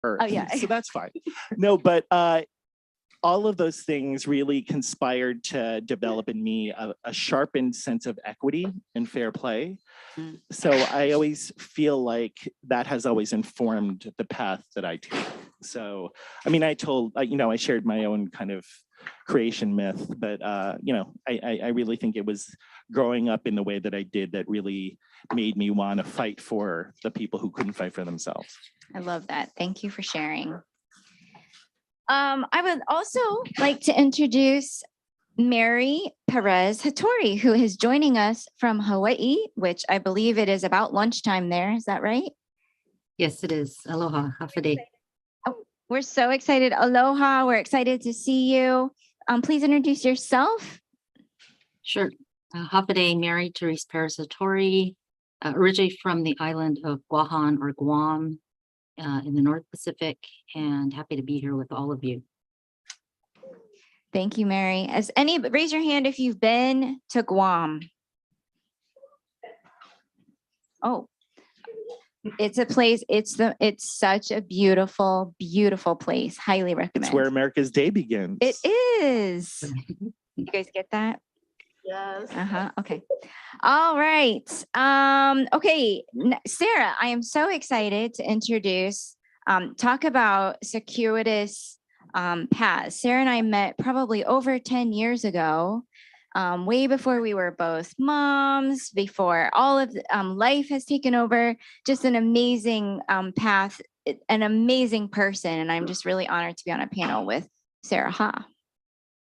Earth. Oh, yeah. So that's fine. No, but all of those things really conspired to develop in me a sharpened sense of equity and fair play. So I always feel like that has always informed the path that I take. So, I mean, I shared my own kind of creation myth, but I really think it was growing up in the way that I did that really made me want to fight for the people who couldn't fight for themselves. I love that. Thank you for sharing. I would also like to introduce Mary Perez Hattori, who is joining us from Hawaii, which I believe it is about lunchtime there. Is that right? Yes, it is. Aloha, hafade. Oh, we're so excited. Aloha, we're excited to see you. Please introduce yourself. Sure. Hafade, Mary Therese Perez Hattori, originally from the island of Guahan or Guam in the North Pacific, and happy to be here with all of you. Thank you, Mary. Raise your hand if you've been to Guam. Oh, it's a place. It's such a beautiful, beautiful place. Highly recommend. It's where America's Day begins. It is. You guys get that? Yes. Okay. All right. Okay, Sarah, I am so excited to introduce, talk about circuitous paths. Sarah and I met probably over 10 years ago, way before we were both moms, before all of life has taken over. Just an amazing path, an amazing person. And I'm just really honored to be on a panel with Sarah Ha.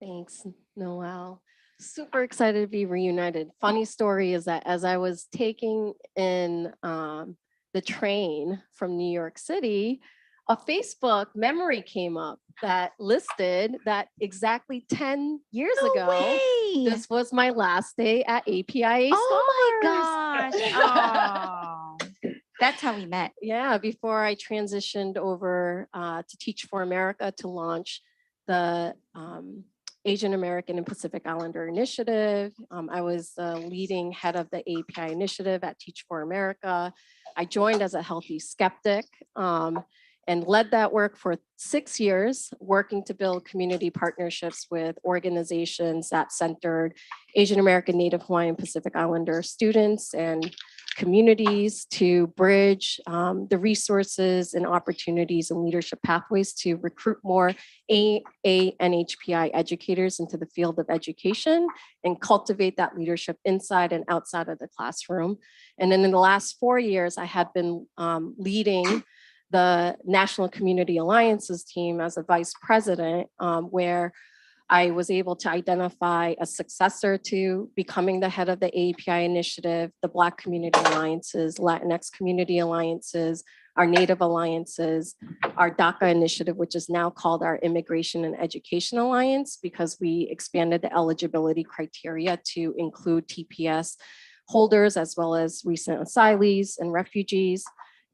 Thanks, Noelle. Super excited to be reunited. Funny story is that as I was taking in the train from New York City, a Facebook memory came up that listed that exactly 10 years ago, this was my last day at APIA. Oh my gosh. Oh, that's how we met. Yeah, before I transitioned over to Teach for America to launch the Asian American and Pacific Islander Initiative. I was the leading head of the API initiative at Teach for America. I joined as a healthy skeptic and led that work for 6 years, working to build community partnerships with organizations that centered Asian American, Native Hawaiian, Pacific Islander students and communities to bridge the resources and opportunities and leadership pathways to recruit more AANHPI educators into the field of education and cultivate that leadership inside and outside of the classroom. And then in the last 4 years, I had been leading the National Community Alliances team as a vice president, where I was able to identify a successor to becoming the head of the API initiative, the Black Community Alliances, Latinx Community Alliances, our Native Alliances, our DACA initiative, which is now called our Immigration and Education Alliance, because we expanded the eligibility criteria to include TPS holders as well as recent asylees and refugees,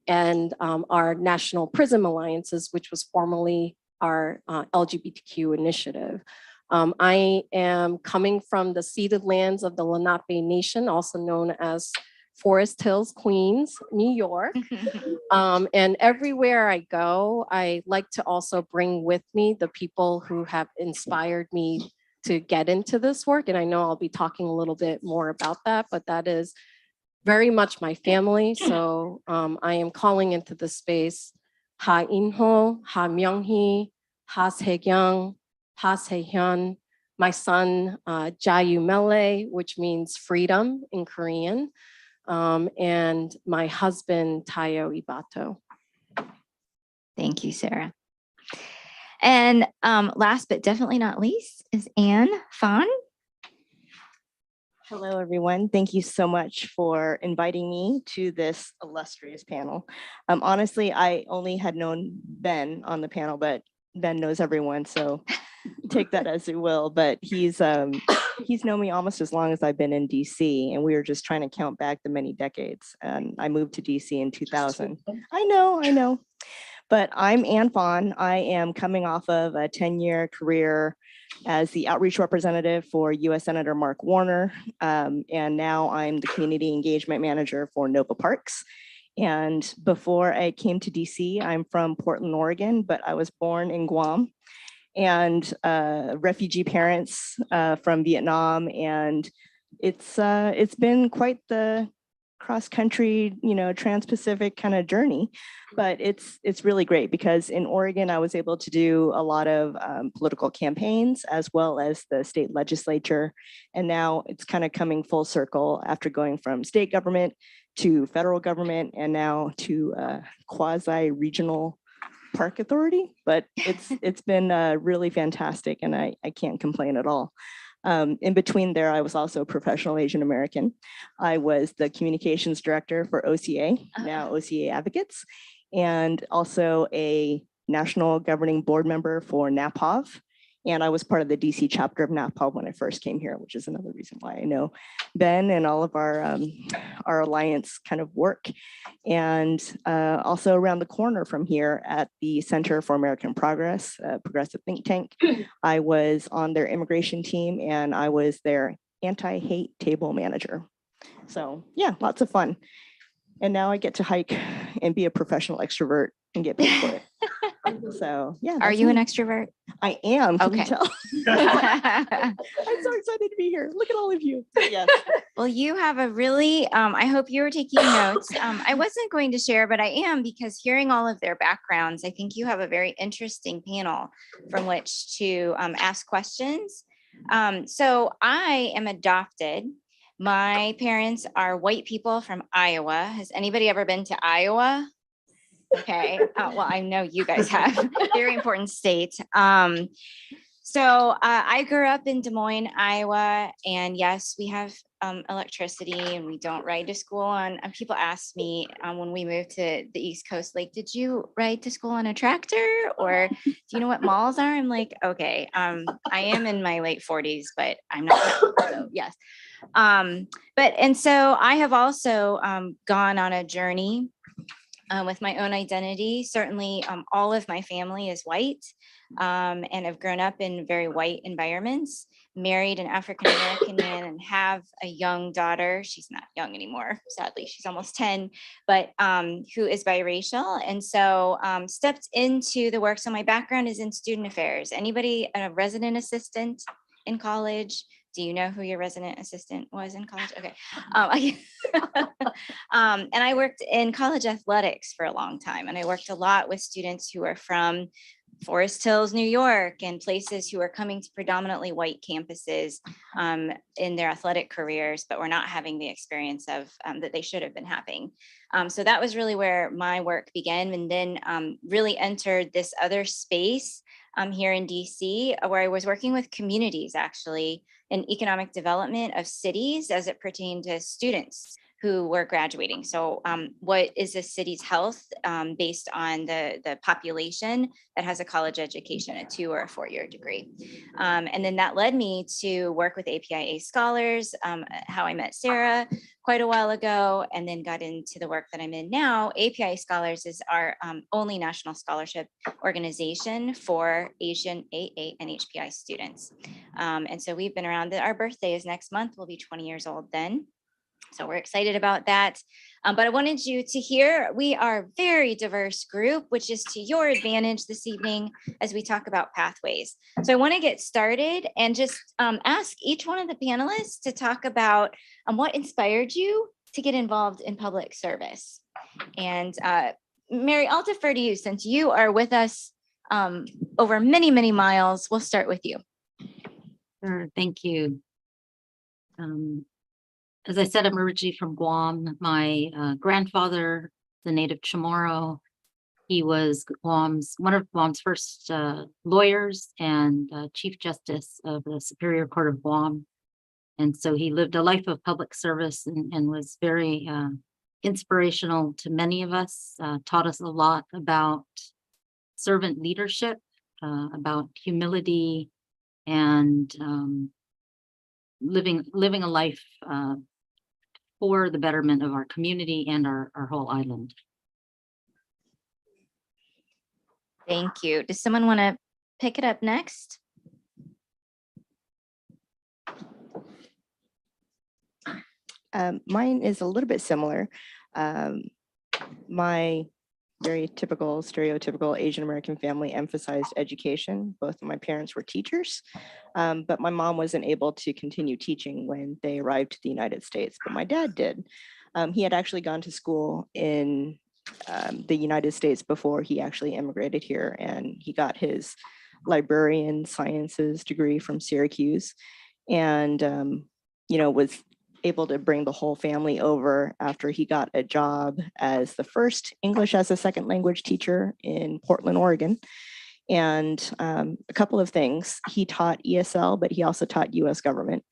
and our National PRISM Alliances, which was formerly our LGBTQ initiative. I am coming from the ceded lands of the Lenape Nation, also known as Forest Hills, Queens, New York. And everywhere I go, I like to also bring with me the people who have inspired me to get into this work. And I know I'll be talking a little bit more about that, but that is very much my family. So I am calling into the space Ha Inho, Ha Myunghi, Ha Sehyeong, Ha Sehyun, my son Jayu Mele, which means freedom in Korean, and my husband Tayo Ibato. Thank you, Sarah. And last but definitely not least is Anne Phan. Hello, everyone. Thank you so much for inviting me to this illustrious panel. Honestly, I only had known Ben on the panel, but Ben knows everyone, so take that as you will. But he's known me almost as long as I've been in DC, and we were just trying to count back the many decades. And I moved to DC in 2000. I know. But I'm Anne Phan. I am coming off of a 10-year career as the outreach representative for U.S. Senator Mark Warner. And now I'm the community engagement manager for Nova Parks. And before I came to DC, I'm from Portland, Oregon, but I was born in Guam, and refugee parents from Vietnam. And it's been quite the cross-country, trans-Pacific kind of journey, but it's really great because in Oregon, I was able to do a lot of political campaigns as well as the state legislature. And now it's kind of coming full circle after going from state government to federal government and now to quasi-regional park authority, but it's been really fantastic, and I can't complain at all. In between there, I was also a professional Asian American. I was the communications director for OCA, now OCA Advocates, and also a national governing board member for NAPAV. And I was part of the DC chapter of NAPAV when I first came here, which is another reason why I know Ben and all of our alliance kind of work. And also around the corner from here at the Center for American Progress, progressive think tank, I was on their immigration team and I was their anti-hate table manager. So yeah, lots of fun. And now I get to hike and be a professional extrovert and get paid for it. So yeah. Are you an extrovert? I am. Can you Okay. tell? I'm so excited to be here. Look at all of you. Yes. Well, you have a really, I hope you were taking notes. I wasn't going to share, but I am, because hearing all of their backgrounds, I think you have a very interesting panel from which to ask questions. So I am adopted. My parents are white people from Iowa. Has anybody ever been to Iowa? Okay, well, I know you guys have. Very important state. So I grew up in Des Moines, Iowa, and yes, we have electricity and we don't ride to school on, and people ask me when we moved to the East Coast, like, did you ride to school on a tractor, or do you know what malls are? I'm like, okay, I am in my late 40s, but I'm not, so yes. And so I have also gone on a journey with my own identity. Certainly all of my family is white and have grown up in very white environments, married an African-American man and have a young daughter. She's not young anymore, sadly, she's almost 10, but who is biracial. And so stepped into the work. So my background is in student affairs. Anybody a resident assistant in college? Do you know who your resident assistant was in college? Okay. And I worked in college athletics for a long time. And I worked a lot with students who are from Forest Hills, New York, and places who are coming to predominantly white campuses in their athletic careers, but were not having the experience of that they should have been having. So that was really where my work began, and then really entered this other space here in DC, where I was working with communities actually in economic development of cities as it pertained to students who were graduating. So what is a city's health based on the population that has a college education, a 2 or a 4-year degree. And then that led me to work with APIA scholars, how I met Sarah quite a while ago, and then got into the work that I'm in now. APIA Scholars is our only national scholarship organization for Asian AANHPI students. And so we've been around, our birthday is next month, we'll be 20 years old then. So we're excited about that. But I wanted you to hear, we are a very diverse group, which is to your advantage this evening as we talk about pathways. So I want to get started and just ask each one of the panelists to talk about what inspired you to get involved in public service. And Mary, I'll defer to you since you are with us over many, many miles. We'll start with you. Sure, thank you. As I said, I'm originally from Guam. My grandfather, the native Chamorro, he was one of Guam's first lawyers and Chief Justice of the Superior Court of Guam. And so he lived a life of public service and was very inspirational to many of us, taught us a lot about servant leadership, about humility, and living a life for the betterment of our community and our whole island. Thank you. Does someone want to pick it up next? Mine is a little bit similar. My very typical, stereotypical Asian American family emphasized education. Both of my parents were teachers, but my mom wasn't able to continue teaching when they arrived to the United States, but my dad did. He had actually gone to school in the United States before he actually immigrated here, and he got his librarian sciences degree from Syracuse, and was able to bring the whole family over after he got a job as the first English as a second language teacher in Portland, Oregon. And a couple of things, he taught ESL, but he also taught US government.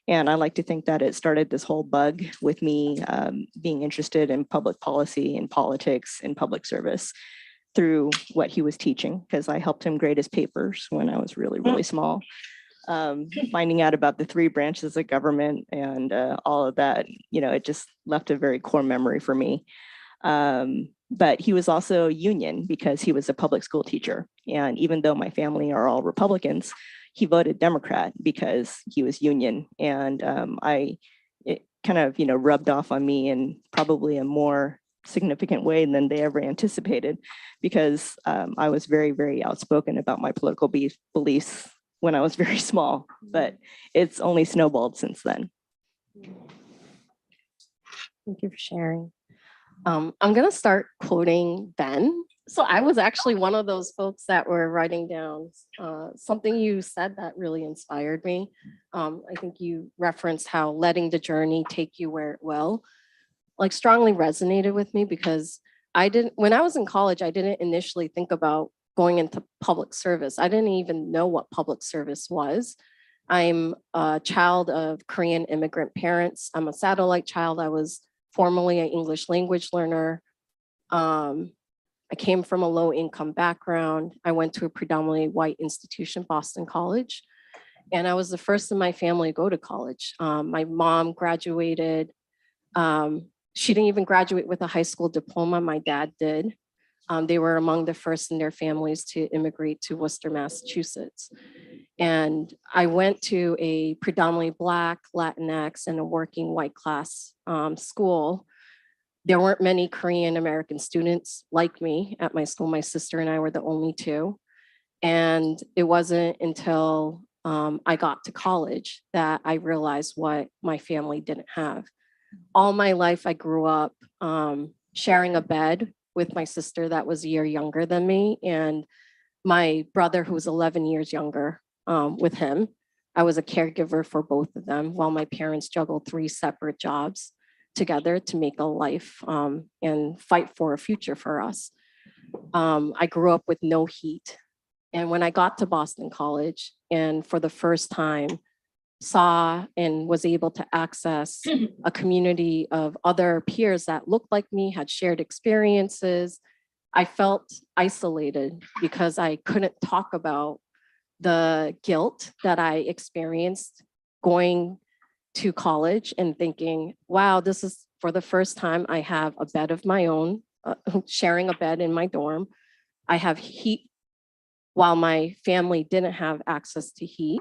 And I like to think that it started this whole bug with me being interested in public policy and politics and public service through what he was teaching, because I helped him grade his papers when I was really, really small. Finding out about the 3 branches of government and all of that, it just left a very core memory for me. But he was also union because he was a public school teacher. And even though my family are all Republicans, he voted Democrat because he was union. And it kind of, rubbed off on me in probably a more significant way than they ever anticipated, because I was very, very outspoken about my political beliefs when I was very small, but it's only snowballed since then. Thank you for sharing. I'm going to start quoting Ben. So I was actually one of those folks that were writing down something you said that really inspired me. I think you referenced how letting the journey take you where it will, like strongly resonated with me, because when I was in college, I didn't initially think about going into public service. I didn't even know what public service was. I'm a child of Korean immigrant parents. I'm a satellite child. I was formerly an English language learner. I came from a low income background. I went to a predominantly white institution, Boston College. And I was the first in my family to go to college. My mom graduated. She didn't even graduate with a high school diploma. My dad did. They were among the first in their families to immigrate to Worcester, Massachusetts. And I went to a predominantly Black, Latinx, and a working white class school. There weren't many Korean American students like me at my school. My sister and I were the only 2. And it wasn't until I got to college that I realized what my family didn't have. All my life, I grew up sharing a bed with my sister that was a year younger than me, and my brother, who was 11 years younger, with him. I was a caregiver for both of them while my parents juggled 3 separate jobs together to make a life and fight for a future for us. I grew up with no heat. And when I got to Boston College and for the first time saw and was able to access a community of other peers that looked like me, had shared experiences, I felt isolated because I couldn't talk about the guilt that I experienced going to college and thinking, wow, this is for the first time I have a bed of my own, sharing a bed in my dorm. I have heat while my family didn't have access to heat.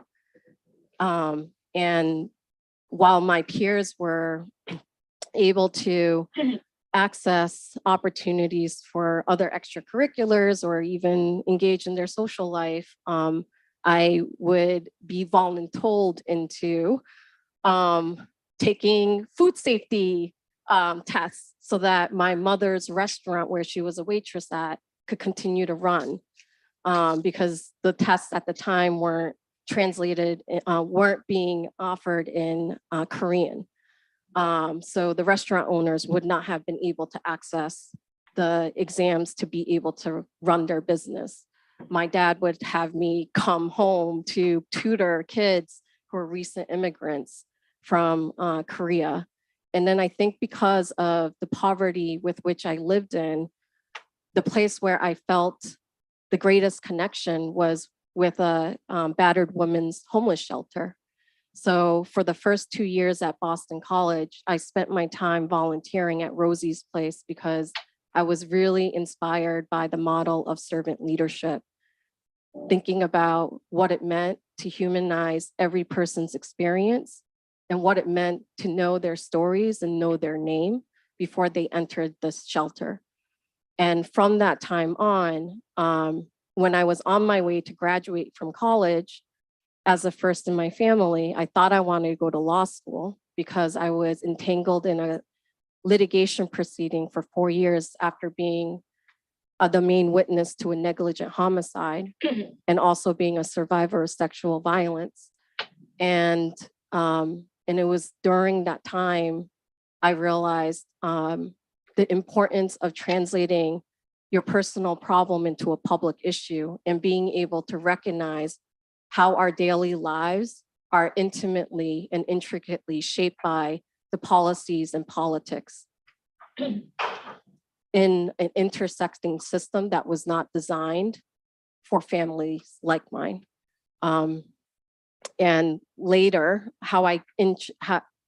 And while my peers were able to access opportunities for other extracurriculars or even engage in their social life, I would be voluntold into taking food safety tests so that my mother's restaurant, where she was a waitress at, could continue to run, because the tests at the time weren't translated, weren't being offered in Korean. So the restaurant owners would not have been able to access the exams to be able to run their business. My dad would have me come home to tutor kids who are recent immigrants from Korea. And then I think because of the poverty with which I lived in, the place where I felt the greatest connection was with a battered women's homeless shelter. So for the first 2 years at Boston College, I spent my time volunteering at Rosie's Place because I was really inspired by the model of servant leadership, thinking about what it meant to humanize every person's experience and what it meant to know their stories and know their name before they entered this shelter. And from that time on, when I was on my way to graduate from college, as the first in my family, I thought I wanted to go to law school because I was entangled in a litigation proceeding for 4 years after being the main witness to a negligent homicide and also being a survivor of sexual violence. And it was during that time I realized the importance of translating your personal problem into a public issue and being able to recognize how our daily lives are intimately and intricately shaped by the policies and politics in an intersecting system that was not designed for families like mine. And later,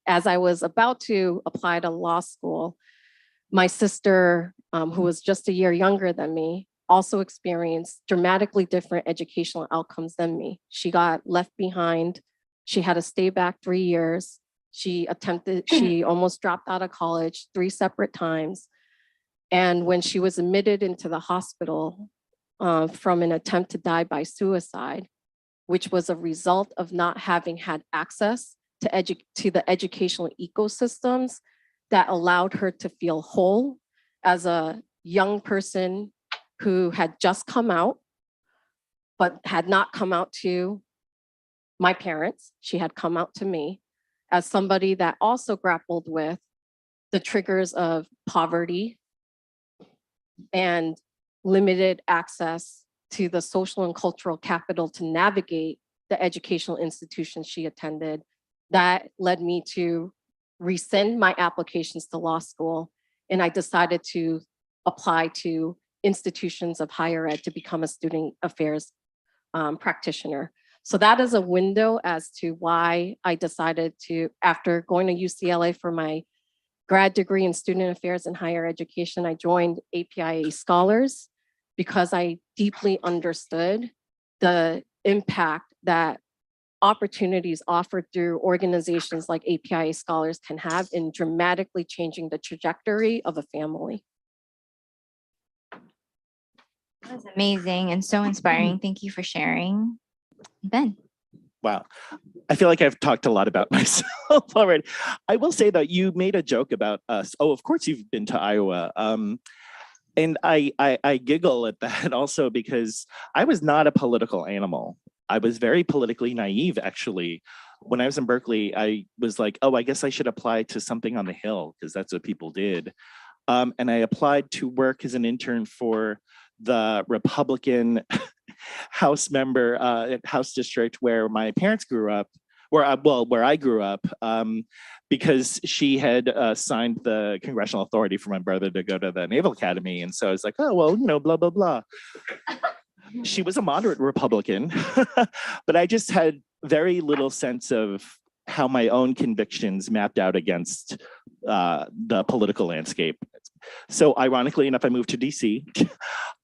as I was about to apply to law school, my sister, who was just a year younger than me, also experienced dramatically different educational outcomes than me. She got left behind. She had to stay back 3 years. She almost dropped out of college 3 separate times. And when she was admitted into the hospital from an attempt to die by suicide, which was a result of not having had access to the educational ecosystems that allowed her to feel whole as a young person who had just come out, but had not come out to my parents. She had come out to me as somebody that also grappled with the triggers of poverty and limited access to the social and cultural capital to navigate the educational institutions she attended. That led me to rescind my applications to law school, and I decided to apply to institutions of higher ed to become a student affairs practitioner. So that is a window as to why I decided to, after going to UCLA for my grad degree in student affairs and higher education, I joined APIA Scholars because I deeply understood the impact that opportunities offered through organizations like APIA Scholars can have in dramatically changing the trajectory of a family. That was amazing and so inspiring. Thank you for sharing. Ben. Wow. I feel like I've talked a lot about myself already. I will say that you made a joke about us. Oh, of course you've been to Iowa. And I giggle at that also because I was not a political animal. I was very politically naive, actually. When I was in Berkeley, I was like, oh, I guess I should apply to something on the Hill because that's what people did. And I applied to work as an intern for the Republican House member, House district where my parents grew up, where I grew up, because she had signed the congressional authority for my brother to go to the Naval Academy. And so I was like, oh, well, blah, blah, blah. She was a moderate Republican, but I just had very little sense of how my own convictions mapped out against the political landscape. So ironically enough, I moved to DC,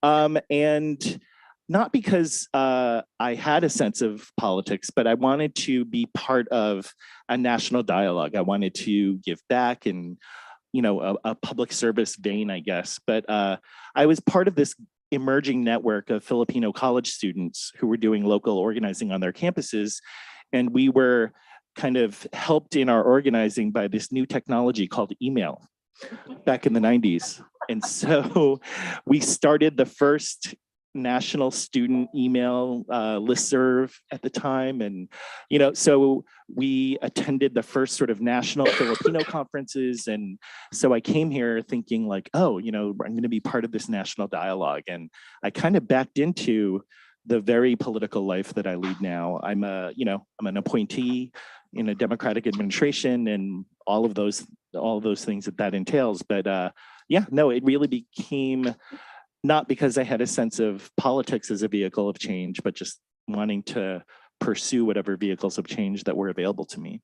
and not because I had a sense of politics, but I wanted to be part of a national dialogue. I wanted to give back and, a public service vein, I guess. But I was part of this emerging network of Filipino college students who were doing local organizing on their campuses. And we were kind of helped in our organizing by this new technology called email back in the 90s. And so we started the first national student email listserv at the time. And, so we attended the first sort of national Filipino conferences. And so I came here thinking like, oh, I'm going to be part of this national dialogue. And I kind of backed into the very political life that I lead now. I'm an appointee in a Democratic administration and all of those things that entails. But it really became not because I had a sense of politics as a vehicle of change, but just wanting to pursue whatever vehicles of change that were available to me.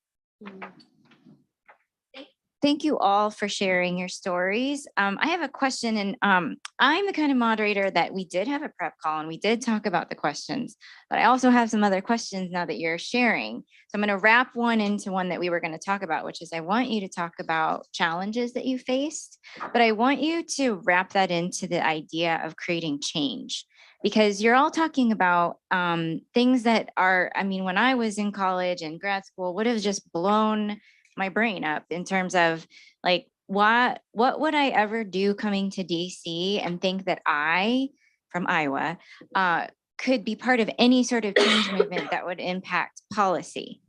thank you all for sharing your stories. I have a question, and I'm the kind of moderator that we did have a prep call and we did talk about the questions, but I also have some other questions now that you're sharing. So I'm going to wrap one into one that we were going to talk about, which is I want you to talk about challenges that you faced, but I want you to wrap that into the idea of creating change. Because you're all talking about things that are, I mean, when I was in college and grad school, would have just blown my brain up in terms of like, what would I ever do coming to DC and think that I, from Iowa, could be part of any sort of change movement that would impact policy.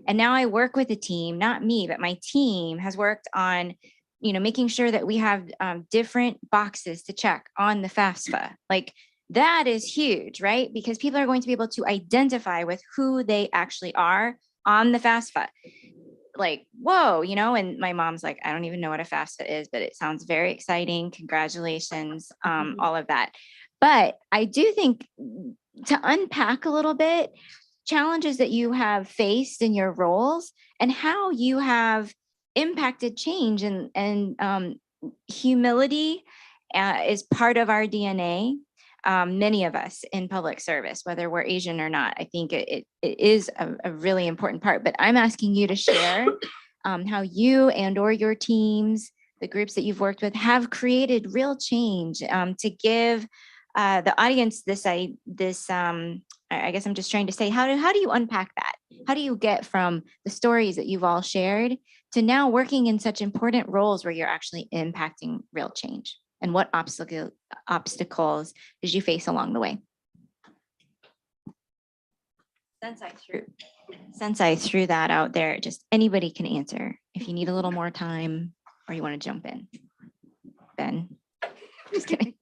And now I work with a team, not me, but my team has worked on, you know, making sure that we have different boxes to check on the FAFSA. Like, that is huge, right? Because people are going to be able to identify with who they actually are on the FAFSA. Like, whoa, you know, and my mom's like, I don't even know what a FAFSA is, but it sounds very exciting. Congratulations, all of that. But I do think to unpack a little bit, challenges that you have faced in your roles and how you have impacted change, and humility is part of our DNA. Many of us in public service, whether we're Asian or not, I think it is a really important part. But I'm asking you to share how you and or your teams, the groups that you've worked with, have created real change to give the audience this. I guess I'm just trying to say, how do you unpack that? How do you get from the stories that you've all shared to now working in such important roles where you're actually impacting real change? And what obstacles did you face along the way? Since I threw that out there, just anybody can answer. If you need a little more time or you want to jump in. Ben. Just kidding.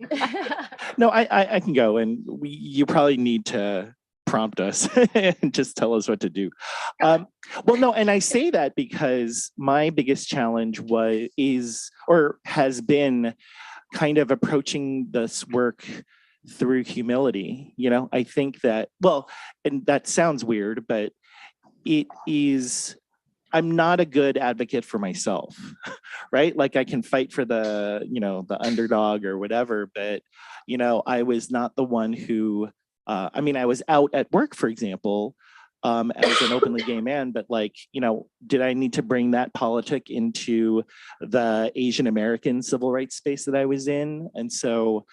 No, I can go, and you probably need to prompt us and just tell us what to do. Well, no, and I say that because my biggest challenge has been kind of approaching this work through humility. You know, I think that, well, and that sounds weird, but it is, I'm not a good advocate for myself, right? Like I can fight for the, you know, the underdog or whatever, but, you know, I was not the one who, I mean, I was out at work, for example, as an openly gay man, but like, you know, did I need to bring that politic into the Asian American civil rights space that I was in? And so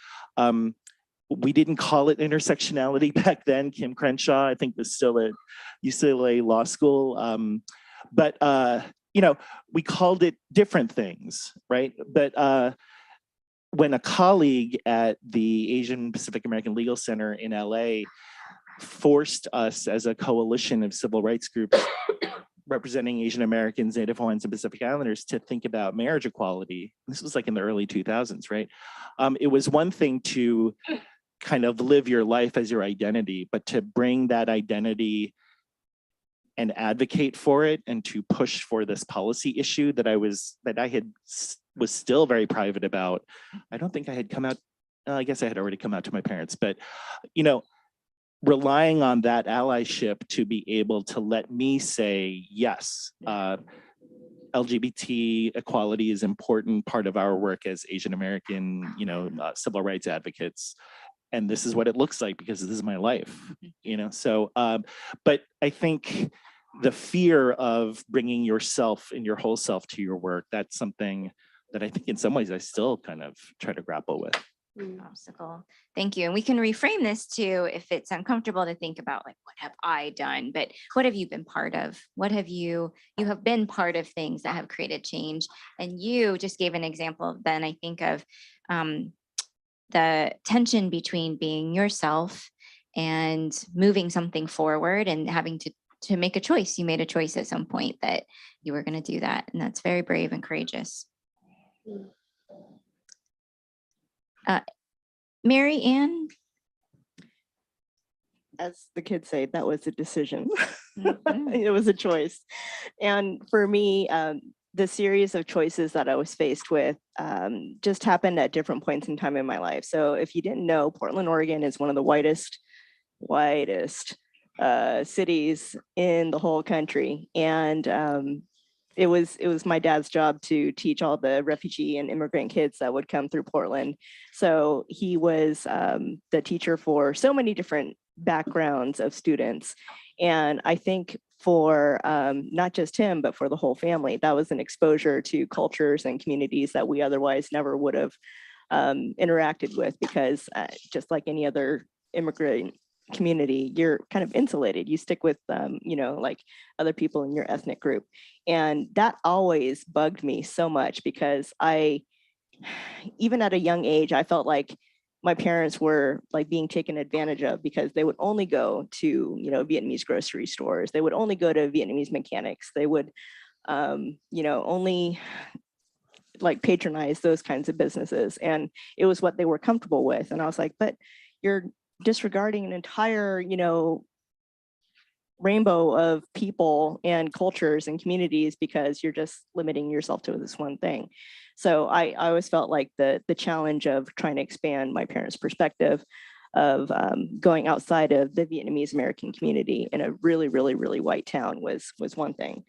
we didn't call it intersectionality back then. Kim Crenshaw, I think, was still at UCLA Law School. But, you know, we called it different things, right? But when a colleague at the Asian Pacific American Legal Center in LA forced us as a coalition of civil rights groups representing Asian Americans, Native Hawaiians, and Pacific Islanders to think about marriage equality. This was like in the early 2000s, right? It was one thing to kind of live your life as your identity, but to bring that identity and advocate for it and to push for this policy issue that I was still very private about. I don't think I had come out, I guess I had already come out to my parents, but, you know, relying on that allyship to be able to let me say, yes, LGBT equality is an important part of our work as Asian American, you know, civil rights advocates. And this is what it looks like because this is my life, you know? So, but I think the fear of bringing yourself and your whole self to your work, that's something that I think in some ways I still kind of try to grapple with. Obstacle. Thank you. And we can reframe this too, if it's uncomfortable to think about like, what have I done? But what have you been part of? What have you have been part of things that have created change. And you just gave an example, then I think of the tension between being yourself and moving something forward and having to make a choice. You made a choice at some point that you were going to do that. And that's very brave and courageous. Mary Ann? As the kids say, that was a decision. Mhm. It was a choice. And for me, the series of choices that I was faced with just happened at different points in time in my life. So if you didn't know, Portland, Oregon is one of the whitest cities in the whole country. And it was my dad's job to teach all the refugee and immigrant kids that would come through Portland. So he was the teacher for so many different backgrounds of students. And I think for not just him, but for the whole family, that was an exposure to cultures and communities that we otherwise never would have interacted with, because just like any other immigrant community, you're kind of insulated. You stick with, like other people in your ethnic group. And that always bugged me so much, because even at a young age, I felt like my parents were like being taken advantage of, because they would only go to, Vietnamese grocery stores. They would only go to Vietnamese mechanics. They would, only like patronize those kinds of businesses. And it was what they were comfortable with. And I was like, but you're disregarding an entire, rainbow of people and cultures and communities, because you're just limiting yourself to this one thing. So I always felt like the challenge of trying to expand my parents' perspective of going outside of the Vietnamese American community in a really, really, really white town was one thing.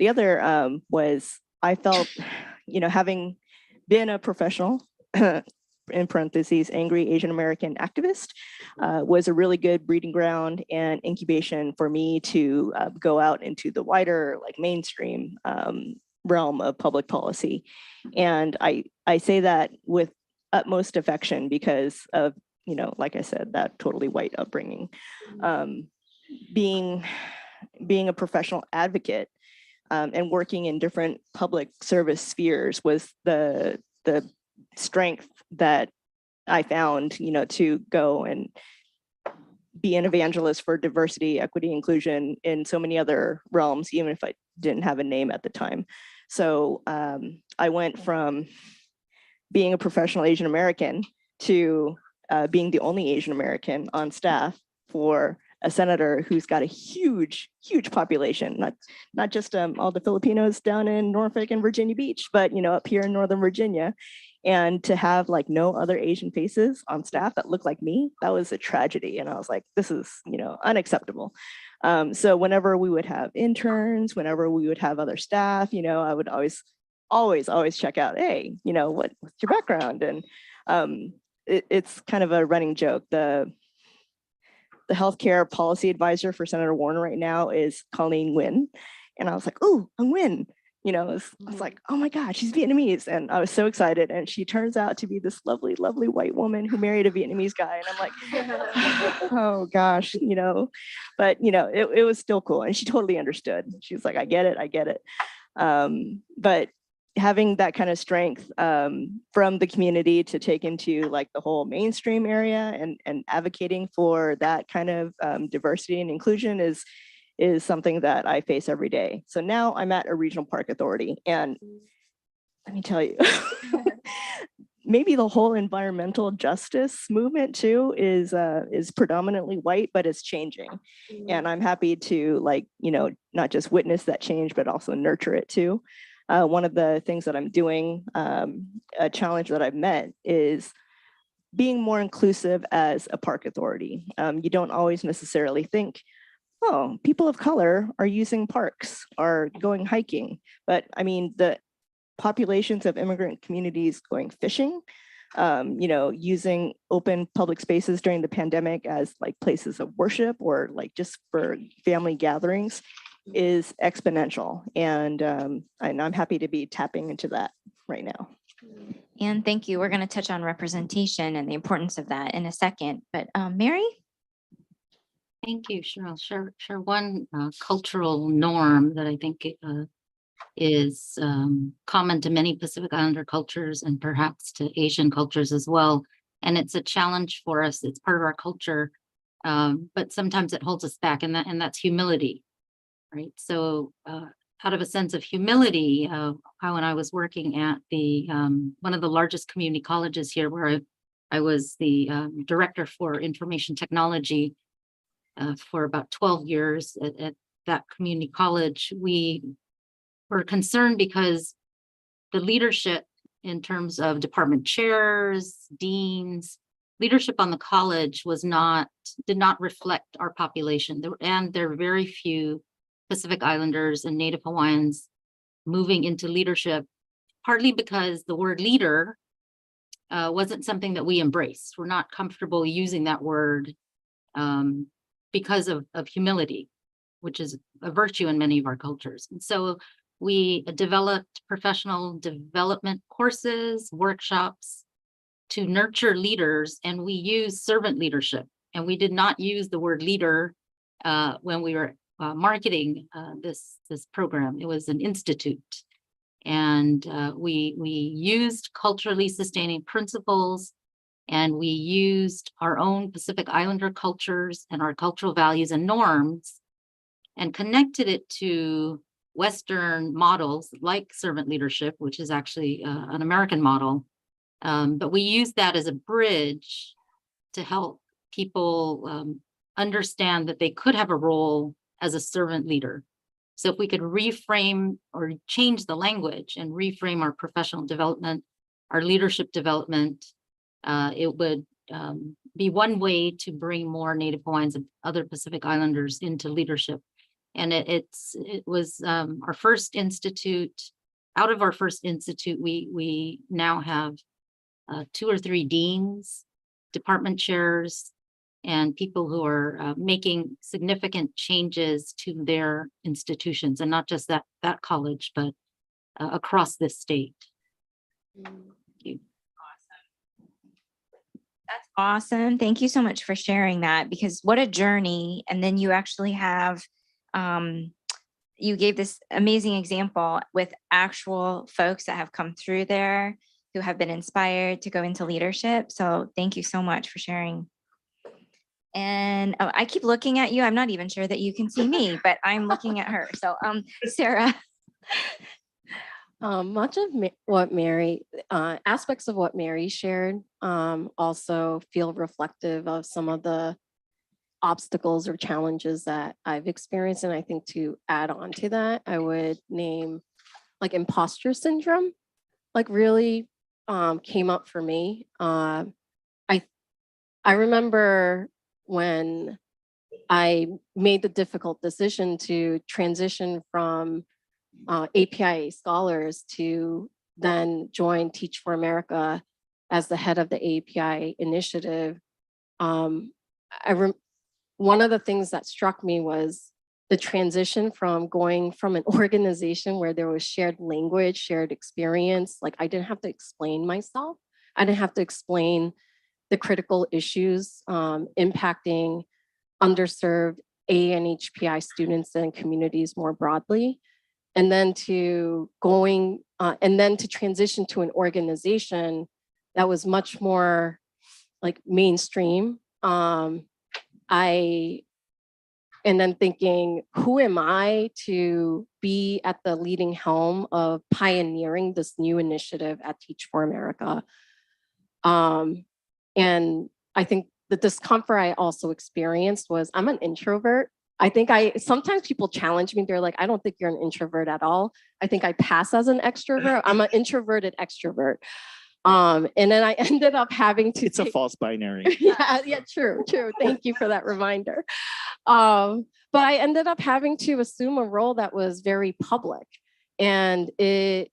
The other was I felt, having been a professional in parentheses, angry Asian American activist, was a really good breeding ground and incubation for me to go out into the wider, like mainstream realm of public policy. And I say that with utmost affection because of, like I said, that totally white upbringing. Being a professional advocate and working in different public service spheres was the strength that I found, to go and be an evangelist for diversity, equity, inclusion in so many other realms, even if I didn't have a name at the time. So I went from being a professional Asian American to being the only Asian American on staff for a senator who's got a huge, huge population, not just all the Filipinos down in Norfolk and Virginia Beach, but, up here in Northern Virginia. And to have like no other Asian faces on staff that look like me, that was a tragedy. And I was like, this is, unacceptable. So whenever we would have interns, whenever we would have other staff, I would always check out, hey, what's your background? And it's kind of a running joke. The healthcare policy advisor for Senator Warner right now is Colleen Nguyen. And I was like, oh, Nguyen. I was like, oh my God, she's Vietnamese. And I was so excited. And she turns out to be this lovely, lovely white woman who married a Vietnamese guy. And I'm like, oh gosh, but it was still cool. And she totally understood. She was like, I get it. But having that kind of strength from the community to take into like the whole mainstream area and advocating for that kind of diversity and inclusion is something that I face every day. So now I'm at a regional park authority, and let me tell you, maybe the whole environmental justice movement too is predominantly white, but it's changing. And I'm happy to not just witness that change, but also nurture it too. One of the things that I'm doing, a challenge that I've met is being more inclusive as a park authority. You don't always necessarily think, oh, people of color are using parks, are going hiking. But I mean, the populations of immigrant communities going fishing, using open public spaces during the pandemic as like places of worship or like just for family gatherings is exponential. And I'm happy to be tapping into that right now. And thank you. We're going to touch on representation and the importance of that in a second. But Mary? Thank you, Cheryl. Sure. One cultural norm that I think is common to many Pacific Islander cultures and perhaps to Asian cultures as well. And it's a challenge for us. It's part of our culture, but sometimes it holds us back, and that's humility, right? So out of a sense of humility, when I was working at the one of the largest community colleges here, where I was the director for information technology for about 12 years at that community college, we were concerned because the leadership in terms of department chairs, deans, leadership on the college did not reflect our population. There are very few Pacific Islanders and Native Hawaiians moving into leadership, partly because the word leader wasn't something that we embraced. We're not comfortable using that word because of humility, which is a virtue in many of our cultures. And so we developed professional development courses, workshops to nurture leaders, and we use servant leadership. And we did not use the word leader when we were marketing this program. It was an institute. And we used culturally sustaining principles, and we used our own Pacific Islander cultures and our cultural values and norms, and connected it to Western models like servant leadership, which is actually an American model. But we used that as a bridge to help people understand that they could have a role as a servant leader. So if we could reframe or change the language and reframe our professional development, our leadership development, it would be one way to bring more Native Hawaiians and other Pacific Islanders into leadership. And it was our first institute. Out of our first institute, we now have 2 or 3 deans, department chairs, and people who are making significant changes to their institutions, and not just that college, but across this state. Thank you. That's awesome. Thank you so much for sharing that, because what a journey. And then you actually have, you gave this amazing example with actual folks that have come through there who have been inspired to go into leadership. So thank you so much for sharing. And I keep looking at you. I'm not even sure that you can see me, but I'm looking at her. So Sarah. Much of what Mary, aspects of what Mary shared also feel reflective of some of the obstacles or challenges that I've experienced. And I think to add on to that, I would name like imposter syndrome, like really came up for me. I remember when I made the difficult decision to transition from APIA scholars to then join Teach for America as the head of the API initiative. One of the things that struck me was the transition from going from an organization where there was shared language, shared experience. Like I didn't have to explain myself. I didn't have to explain the critical issues impacting underserved AANHPI students and communities more broadly. And then to transition to an organization that was much more like mainstream. And then thinking, who am I to be at the leading helm of pioneering this new initiative at Teach for America? And I think the discomfort I also experienced was I'm an introvert. I think sometimes people challenge me. They're like, I don't think you're an introvert at all. I think I pass as an extrovert. I'm an introverted extrovert. And then I ended up having to It's a false binary. yeah, true. Thank you for that reminder. But I ended up having to assume a role that was very public, and the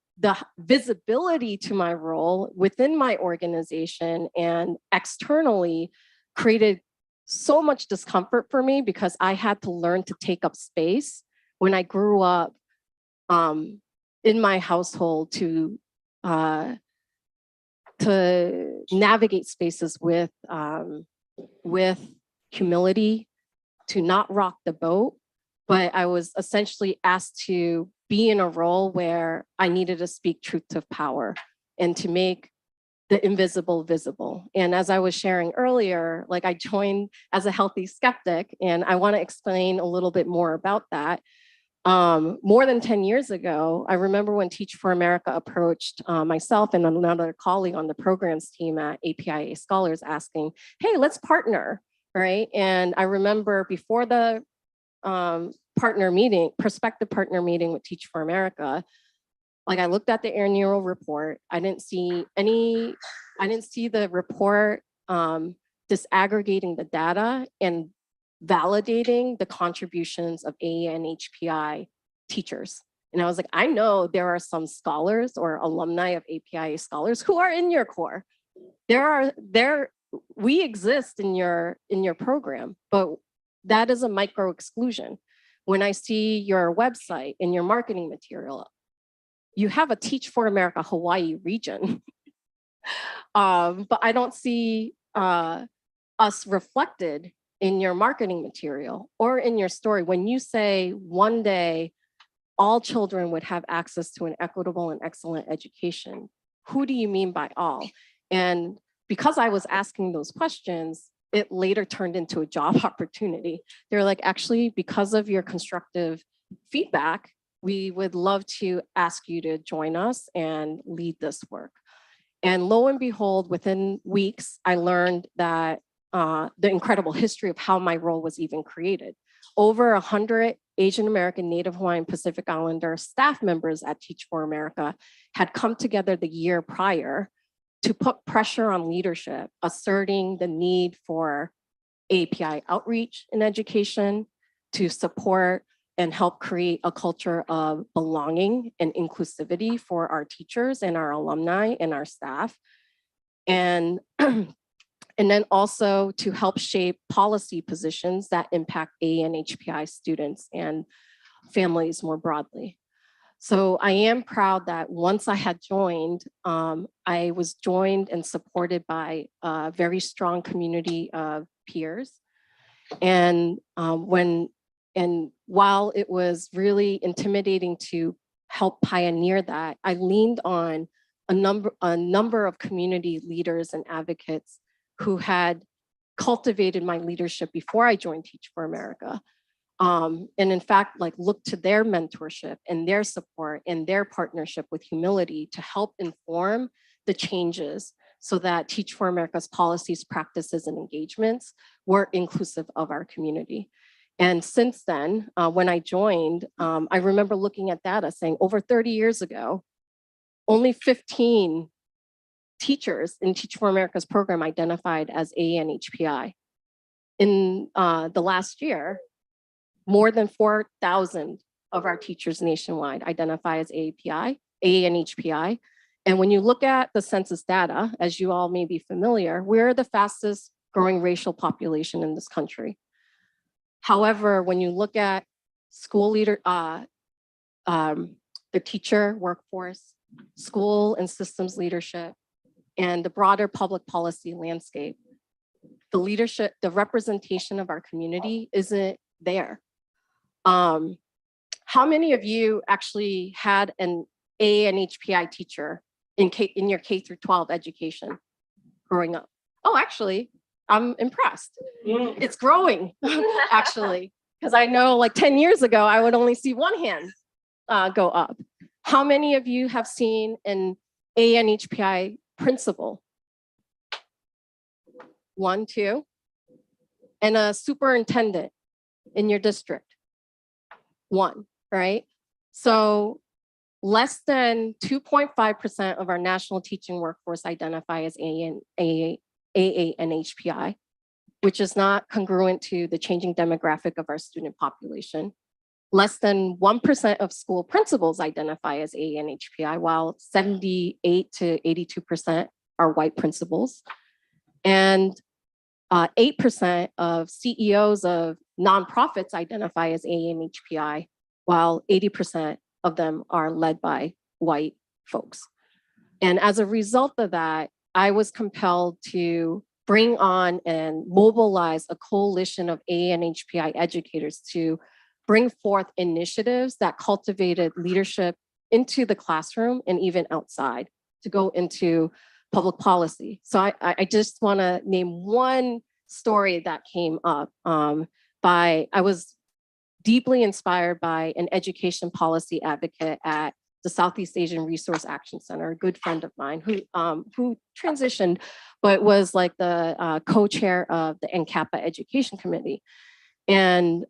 visibility to my role within my organization and externally created so much discomfort for me because I had to learn to take up space when I grew up in my household to navigate spaces with humility, to not rock the boat. But I was essentially asked to be in a role where I needed to speak truth to power and to make the invisible visible. And as I was sharing earlier, like I joined as a healthy skeptic, and I want to explain a little bit more about that. More than 10 years ago, I remember when Teach for America approached myself and another colleague on the programs team at APIA Scholars asking, hey, let's partner, right? And I remember before the prospective partner meeting with Teach for America, like I looked at the annual report. I didn't see the report disaggregating the data and validating the contributions of AANHPI teachers And I was like, I know there are some scholars or alumni of APIA scholars who are in your core. We exist in your program, but that is a micro exclusion. When I see your website and your marketing material, you have a Teach for America Hawaii region, but I don't see us reflected in your marketing material or in your story. When you say one day all children would have access to an equitable and excellent education, who do you mean by all? And because I was asking those questions, it later turned into a job opportunity. They're like, actually, because of your constructive feedback, we would love to ask you to join us and lead this work. And lo and behold, within weeks, I learned that the incredible history of how my role was even created. Over 100 Asian American, Native Hawaiian, Pacific Islander staff members at Teach for America had come together the year prior to put pressure on leadership, asserting the need for API outreach in education to support and help create a culture of belonging and inclusivity for our teachers and our alumni and our staff. And then also to help shape policy positions that impact AANHPI students and families more broadly. So I am proud that once I had joined, I was joined and supported by a very strong community of peers. And while it was really intimidating to help pioneer that, I leaned on a number of community leaders and advocates who had cultivated my leadership before I joined Teach for America. And in fact, like look to their mentorship and their support and their partnership with humility to help inform the changes so that Teach for America's policies, practices, and engagements were inclusive of our community. And since then, when I joined, I remember looking at data saying over 30 years ago, only 15 teachers in Teach for America's program identified as AANHPI. In the last year, more than 4,000 of our teachers nationwide identify as AANHPI. And when you look at the census data, as you all may be familiar, we're the fastest growing racial population in this country. However, when you look at school leader, the teacher workforce, school and systems leadership, and the broader public policy landscape, the leadership, the representation of our community isn't there. How many of you actually had an AANHPI teacher in your K through 12 education growing up? Oh, actually, I'm impressed. It's growing, actually, because I know like 10 years ago, I would only see one hand go up. How many of you have seen an AANHPI principal? 1, 2. And a superintendent in your district? 1, right? So less than 2.5% of our national teaching workforce identify as AANHPI, which is not congruent to the changing demographic of our student population. Less than 1% of school principals identify as AANHPI, while 78 to 82% are white principals. And 8% of CEOs of nonprofits identify as AANHPI, while 80% of them are led by white folks. And as a result of that, I was compelled to bring on and mobilize a coalition of AANHPI educators to bring forth initiatives that cultivated leadership into the classroom and even outside to go into public policy. So I just want to name one story that came up. I was deeply inspired by an education policy advocate at the Southeast Asian Resource Action Center, a good friend of mine who transitioned, but was like the co-chair of the AANHPI Education Committee. And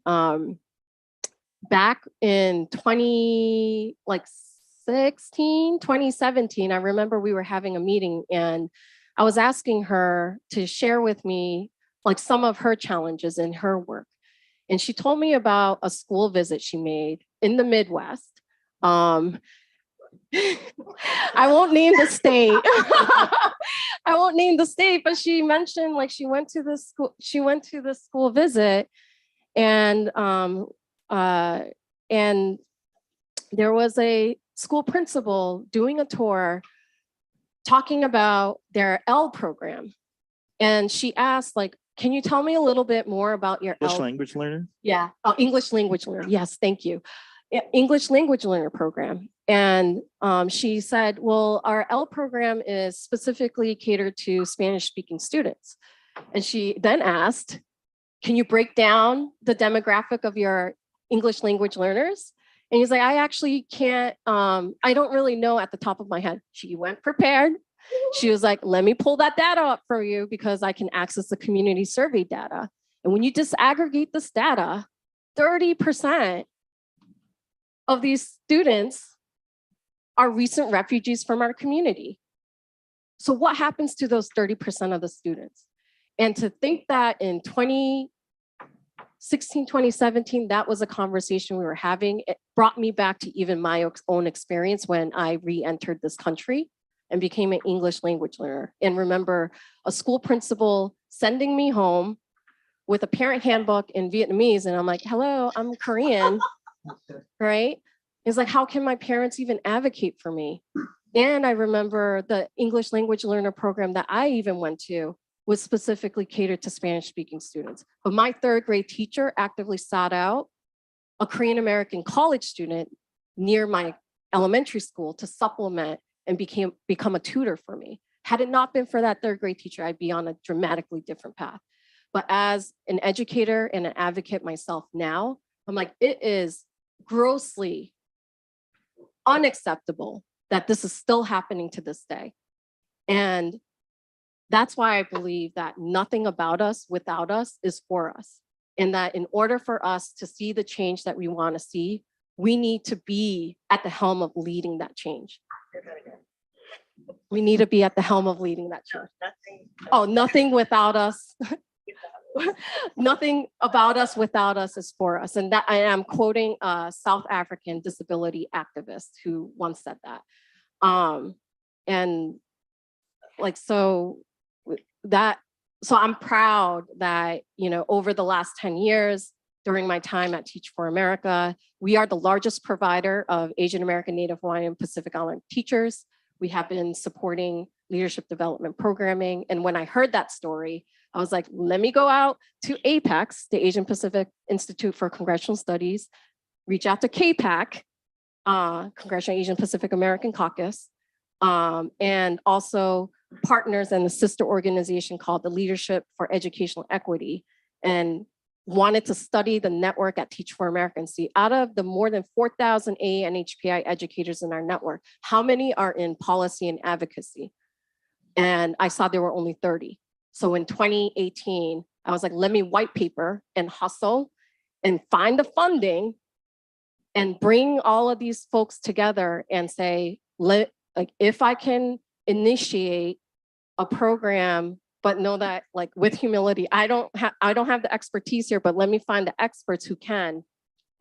back in 2017, I remember we were having a meeting and I was asking her to share with me like some of her challenges in her work. And she told me about a school visit she made in the Midwest I won't name the state. I won't name the state, but she mentioned like she went to the school visit, and there was a school principal doing a tour talking about their L program. And she asked, like, can you tell me a little bit more about your English L? language learner? Yeah, English language learner. Yes, thank you. English language learner program. And she said, well, our L program is specifically catered to Spanish speaking students. And she then asked, can you break down the demographic of your English language learners? And he's like, I actually can't, I don't really know at the top of my head. She went prepared. She was like, let me pull that data up for you because I can access the community survey data. And when you disaggregate this data, 30% of these students are recent refugees from our community. So what happens to those 30% of the students? And to think that in 2016, 2017, that was a conversation we were having, it brought me back to even my own experience when I re-entered this country and became an English language learner. And remember a school principal sending me home with a parent handbook in Vietnamese. And I'm like, hello, I'm Korean, right? It's like, how can my parents even advocate for me? And I remember the English language learner program that I even went to was specifically catered to Spanish speaking students. But my third grade teacher actively sought out a Korean American college student near my elementary school to supplement and become a tutor for me. Had it not been for that third grade teacher, I'd be on a dramatically different path. But as an educator and an advocate myself now, I'm like, it is grossly unacceptable that this is still happening to this day. And that's why I believe that nothing about us without us is for us. And that in order for us to see the change that we want to see, we need to be at the helm of leading that change. We need to be at the helm of leading that change. Oh, nothing without us. Nothing about us without us is for us. And that I am quoting a South African disability activist who once said that. And like, so I'm proud that, you know, over the last 10 years, during my time at Teach for America, we are the largest provider of Asian American, Native Hawaiian, Pacific Island teachers. We have been supporting leadership development programming. And when I heard that story, I was like, let me go out to APEX, the Asian Pacific Institute for Congressional Studies, reach out to CAPAC, Congressional Asian Pacific American Caucus, and also partners in the sister organization called the Leadership for Educational Equity, and wanted to study the network at Teach for America and see out of the more than 4,000 AANHPI educators in our network, how many are in policy and advocacy? And I saw there were only 30. So in 2018, I was like, let me white paper and hustle and find the funding and bring all of these folks together and say, like, if I can initiate a program, but know that, like, with humility, I don't have the expertise here, but let me find the experts who can,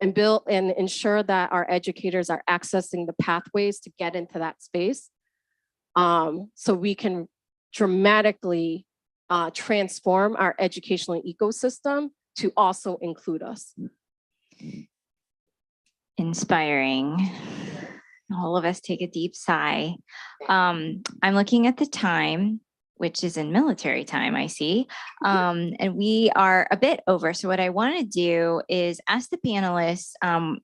and build and ensure that our educators are accessing the pathways to get into that space, so we can dramatically transform our educational ecosystem to also include us. Inspiring. All of us take a deep sigh. I'm looking at the time, which is in military time, I see. And we are a bit over. So what I want to do is ask the panelists.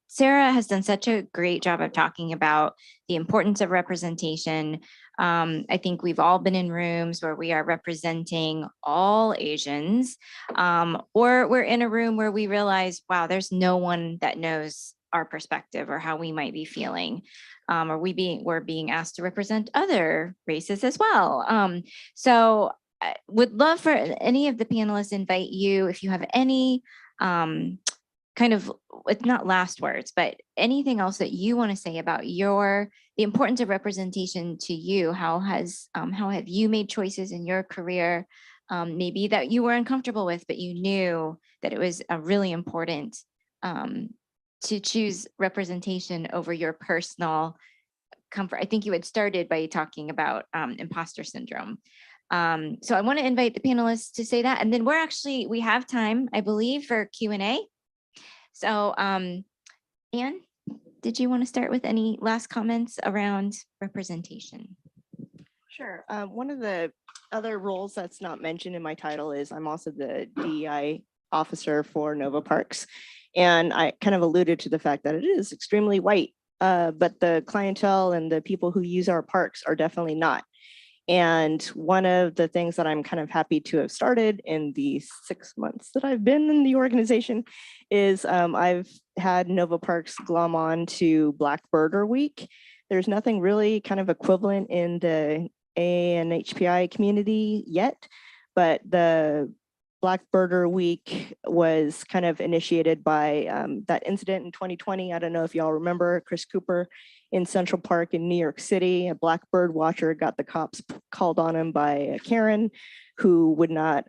Sarah has done such a great job of talking about the importance of representation. I think we've all been in rooms where we are representing all Asians, or we're in a room where we realize, wow, there's no one that knows our perspective or how we might be feeling, or we're being asked to represent other races as well. So I would love for any of the panelists invite you, if you have any kind of, it's not last words, but anything else that you want to say about the importance of representation to you. How have you made choices in your career, maybe that you were uncomfortable with, but you knew that it was a really important to choose representation over your personal comfort. I think you had started by talking about imposter syndrome. So I want to invite the panelists to say that, and then we have time, I believe, for Q&A. So Anne, did you want to start with any last comments around representation? Sure. One of the other roles that's not mentioned in my title is I'm also the DEI officer for Nova Parks. And I kind of alluded to the fact that it is extremely white, but the clientele and the people who use our parks are definitely not. And one of the things that I'm kind of happy to have started in the 6 months that I've been in the organization is I've had Nova Parks glom on to Blackbirder Week. There's nothing really kind of equivalent in the AANHPI community yet, but the Blackbirder Week was kind of initiated by that incident in 2020. I don't know if y'all remember Chris Cooper in Central Park in New York City. A blackbird watcher got the cops called on him by a Karen who would not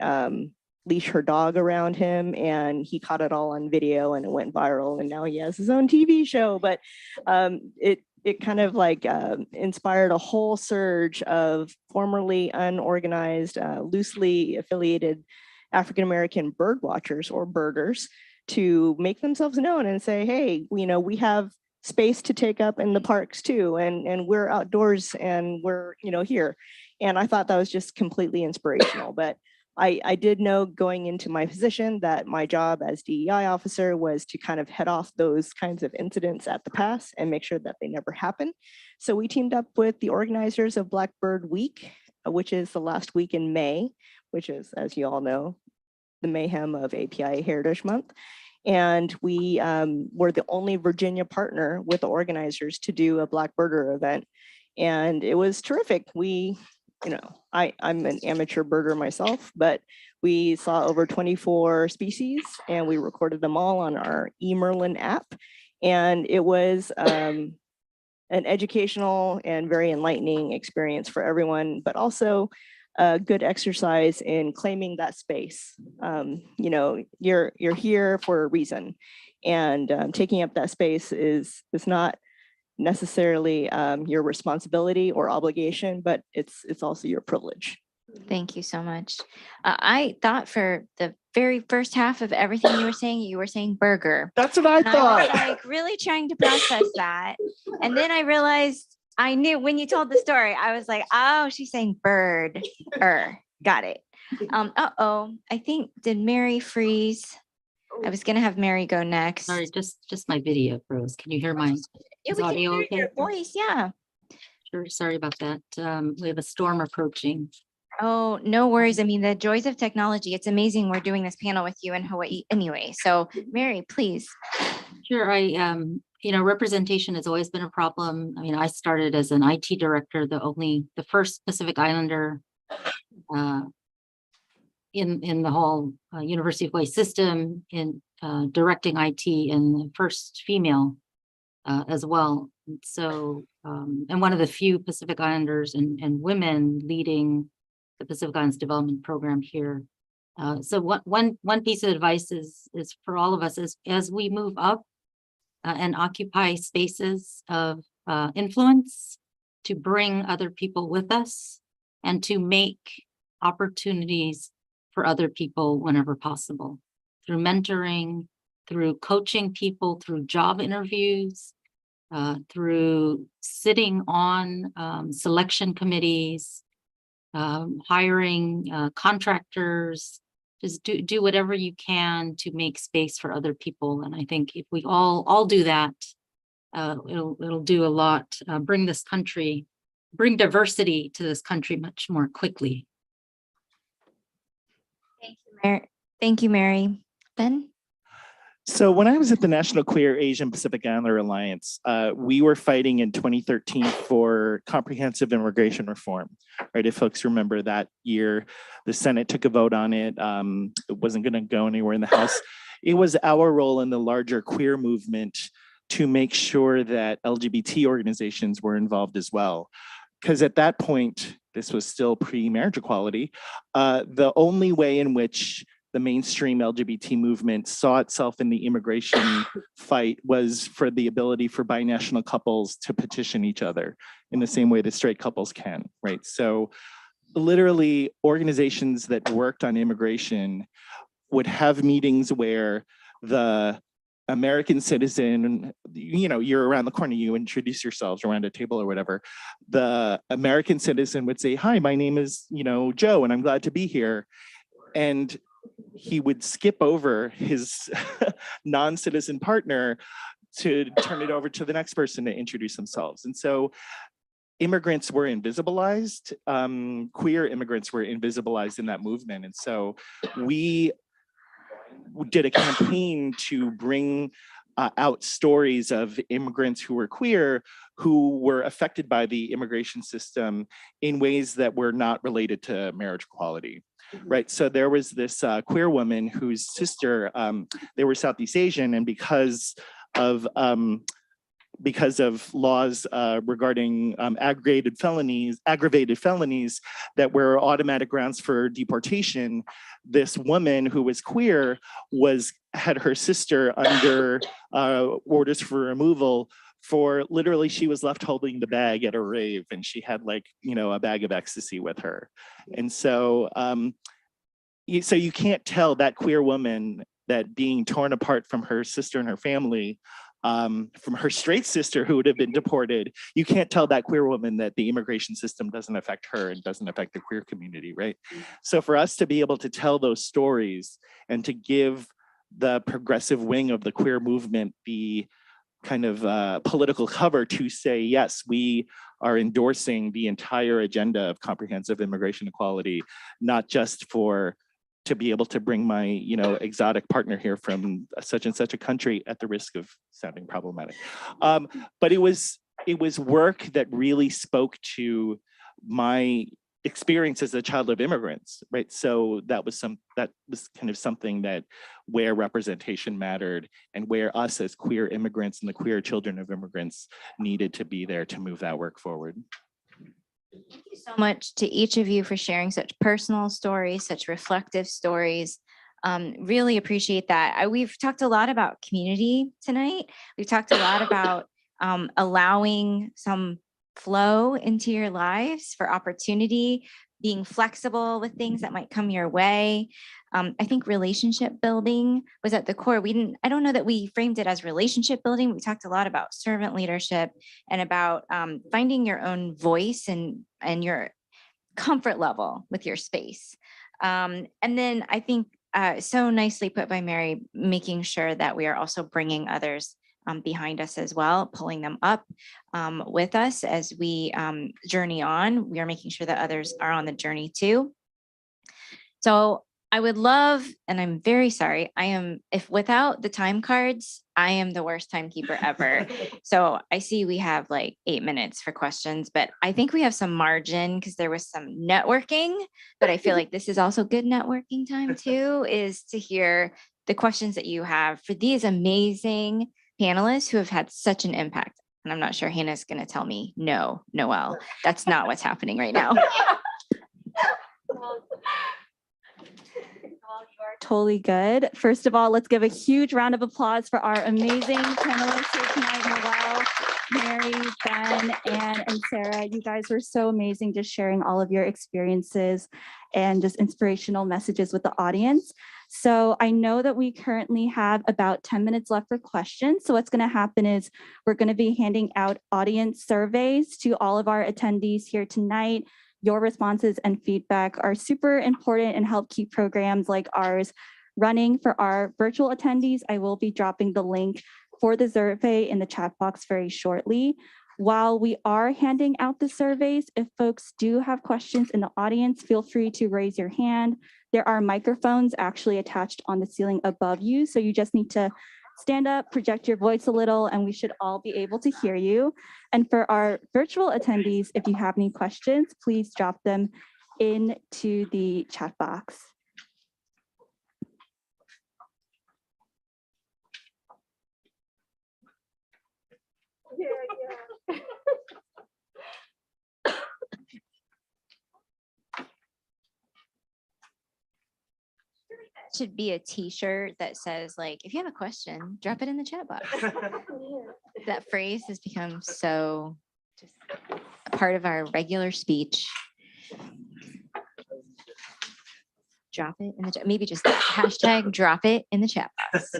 leash her dog around him, and he caught it all on video and it went viral, and now he has his own TV show. But it kind of like inspired a whole surge of formerly unorganized, loosely affiliated African-American bird watchers or birders to make themselves known and say, hey, we have space to take up in the parks too, and we're outdoors and we're here. And I thought that was just completely inspirational. But I did know going into my position that my job as DEI officer was to kind of head off those kinds of incidents at the pass and make sure that they never happen. So we teamed up with the organizers of Blackbird Week, which is the last week in May, which is, as you all know, the mayhem of API Heritage Month. And we were the only Virginia partner with the organizers to do a Blackbirder event. And it was terrific. I'm an amateur birder myself, but we saw over 24 species and we recorded them all on our eMerlin app. And it was an educational and very enlightening experience for everyone, but also a good exercise in claiming that space. You're here for a reason, and taking up that space is not necessarily your responsibility or obligation, but it's also your privilege. Thank you so much. I thought for the very first half of everything you were saying burger. That's what I And I thought. was like really trying to process that. And then I realized I knew when you told the story, I was like, oh, she's saying bird. Got it. I think, did Mary freeze? I was gonna have Mary go next. Sorry, just my video froze. Can you hear my Yeah, is we can audio hear okay? your voice, yeah. Sure, sorry about that. We have a storm approaching. Oh, no worries. I mean, the joys of technology. It's amazing we're doing this panel with you in Hawaii anyway. So Mary, please. Sure, representation has always been a problem. I mean, I started as an IT director, the first Pacific Islander in the whole University of Hawaii system in directing IT, and the first female as well. So, and one of the few Pacific Islanders and women leading the Pacific Islands Development Program here. So one piece of advice is for all of us as we move up and occupy spaces of influence, to bring other people with us and to make opportunities for other people whenever possible, through mentoring, through coaching people, through job interviews, through sitting on selection committees, hiring contractors. Just do whatever you can to make space for other people. And I think if we all do that, it'll do a lot, bring diversity to this country much more quickly. Thank you, Mary. Ben? So when I was at the National Queer Asian Pacific Islander Alliance, we were fighting in 2013 for comprehensive immigration reform, right? If folks remember that year, the Senate took a vote on it. It wasn't going to go anywhere in the House. It was our role in the larger queer movement to make sure that LGBT organizations were involved as well. Because at that point, this was still pre-marriage equality, the only way in which the mainstream LGBT movement saw itself in the immigration fight was for the ability for binational couples to petition each other in the same way that straight couples can, right? So literally organizations that worked on immigration would have meetings where the American citizen, you know, you're around the corner, you introduce yourselves around a table or whatever. The American citizen would say, hi, my name is, you know, Joe, and I'm glad to be here. And he would skip over his non-citizen partner to turn it over to the next person to introduce themselves. And so immigrants were invisibilized, queer immigrants were invisibilized in that movement. And so we did a campaign to bring out stories of immigrants who were queer, who were affected by the immigration system in ways that were not related to marriage equality. Right, so there was this queer woman whose sister, they were Southeast Asian, and because of laws regarding aggravated felonies that were automatic grounds for deportation, this woman who was queer had her sister under orders for removal for literally, she was left holding the bag at a rave, and she had, like, you know, a bag of ecstasy with her. And so so you can't tell that queer woman that being torn apart from her sister and her family, from her straight sister who would have been deported, you can't tell that queer woman that the immigration system doesn't affect her and doesn't affect the queer community, right? So for us to be able to tell those stories and to give the progressive wing of the queer movement the kind of political cover to say, yes, we are endorsing the entire agenda of comprehensive immigration equality, not just to be able to bring my, you know, exotic partner here from such and such a country at the risk of sounding problematic. But it was work that really spoke to my experience as a child of immigrants, right? So that was kind of something that where representation mattered and where us as queer immigrants and the queer children of immigrants needed to be there to move that work forward. Thank you so much to each of you for sharing such personal stories, such reflective stories. Really appreciate that. We've talked a lot about community tonight. We've talked a lot about allowing some flow into your lives for opportunity, being flexible with things that might come your way. I think relationship building was at the core. I don't know that we framed it as relationship building. We talked a lot about servant leadership and about finding your own voice and your comfort level with your space. And then I think so nicely put by Mary, making sure that we are also bringing others behind us as well, pulling them up with us as we journey on. We are making sure that others are on the journey too. So I would love, and I'm very sorry, if without the time cards, I am the worst timekeeper ever. So I see we have like 8 minutes for questions, but I think we have some margin because there was some networking, but I feel like this is also good networking time too, is to hear the questions that you have for these amazing panelists who have had such an impact. And I'm not sure Hannah's going to tell me, no, Noelle, that's not what's happening right now. Totally good. First of all, let's give a huge round of applause for our amazing panelists here tonight, Noelle, Mary, Ben, Anne, and Sarah. You guys were so amazing, just sharing all of your experiences and just inspirational messages with the audience. So I know that we currently have about 10 minutes left for questions. So what's going to happen is we're going to be handing out audience surveys to all of our attendees here tonight. Your responses and feedback are super important and help keep programs like ours running. For our virtual attendees, I will be dropping the link for the survey in the chat box very shortly. While we are handing out the surveys, if folks do have questions in the audience, feel free to raise your hand. There are microphones actually attached on the ceiling above you, so you just need to stand up, project your voice a little, and we should all be able to hear you. And for our virtual attendees, if you have any questions, please drop them into the chat box. should be a t-shirt that says like, if you have a question, drop it in the chat box. That phrase has become so just a part of our regular speech. Drop it in the chat. Maybe just hashtag drop it in the chat box.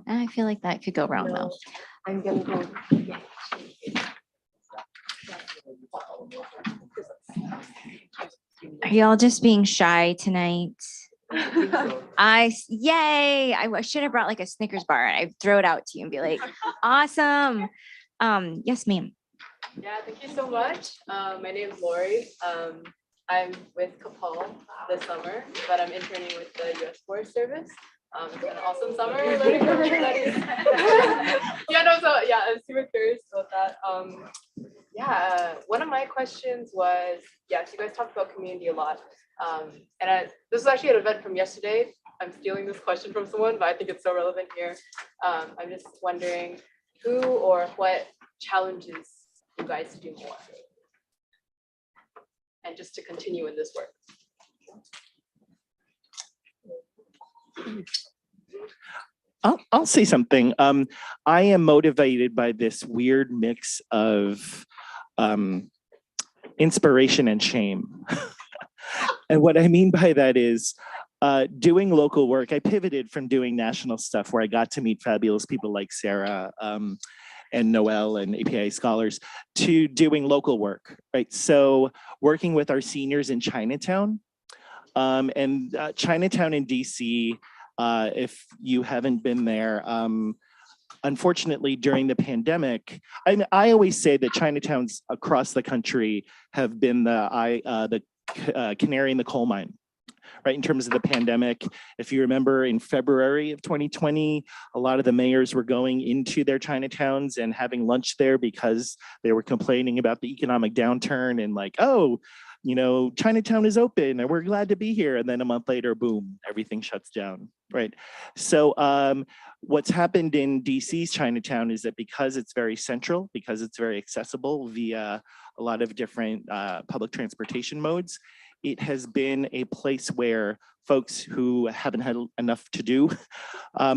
I feel like that could go wrong though. I'm gonna go. Are y'all just being shy tonight? Yay! I should have brought like a Snickers bar and I'd throw it out to you and be like, awesome. Yes, ma'am. Yeah, thank you so much. My name is Lori. I'm with CAPAL this summer, but I'm interning with the U.S. Forest Service. It's been an awesome summer learning from your studies. I'm super curious about that. One of my questions was, yes, you guys talked about community a lot. This is actually an event from yesterday. I'm stealing this question from someone, but I think it's so relevant here. I'm just wondering who or what challenges you guys to do more and just to continue in this work. I'll say something. I am motivated by this weird mix of inspiration and shame. And what I mean by that is doing local work. I pivoted from doing national stuff where I got to meet fabulous people like Sarah and Noel and API scholars to doing local work, right? So working with our seniors in Chinatown and Chinatown in DC, if you haven't been there, unfortunately during the pandemic, I always say that Chinatowns across the country have been the canary in the coal mine, right? In terms of the pandemic, if you remember in February of 2020, a lot of the mayors were going into their Chinatowns and having lunch there because they were complaining about the economic downturn and like, oh, you know, Chinatown is open and we're glad to be here. And then a month later, boom, everything shuts down, right? So what's happened in DC's Chinatown is that because it's very central, because it's very accessible via a lot of different public transportation modes, it has been a place where folks who haven't had enough to do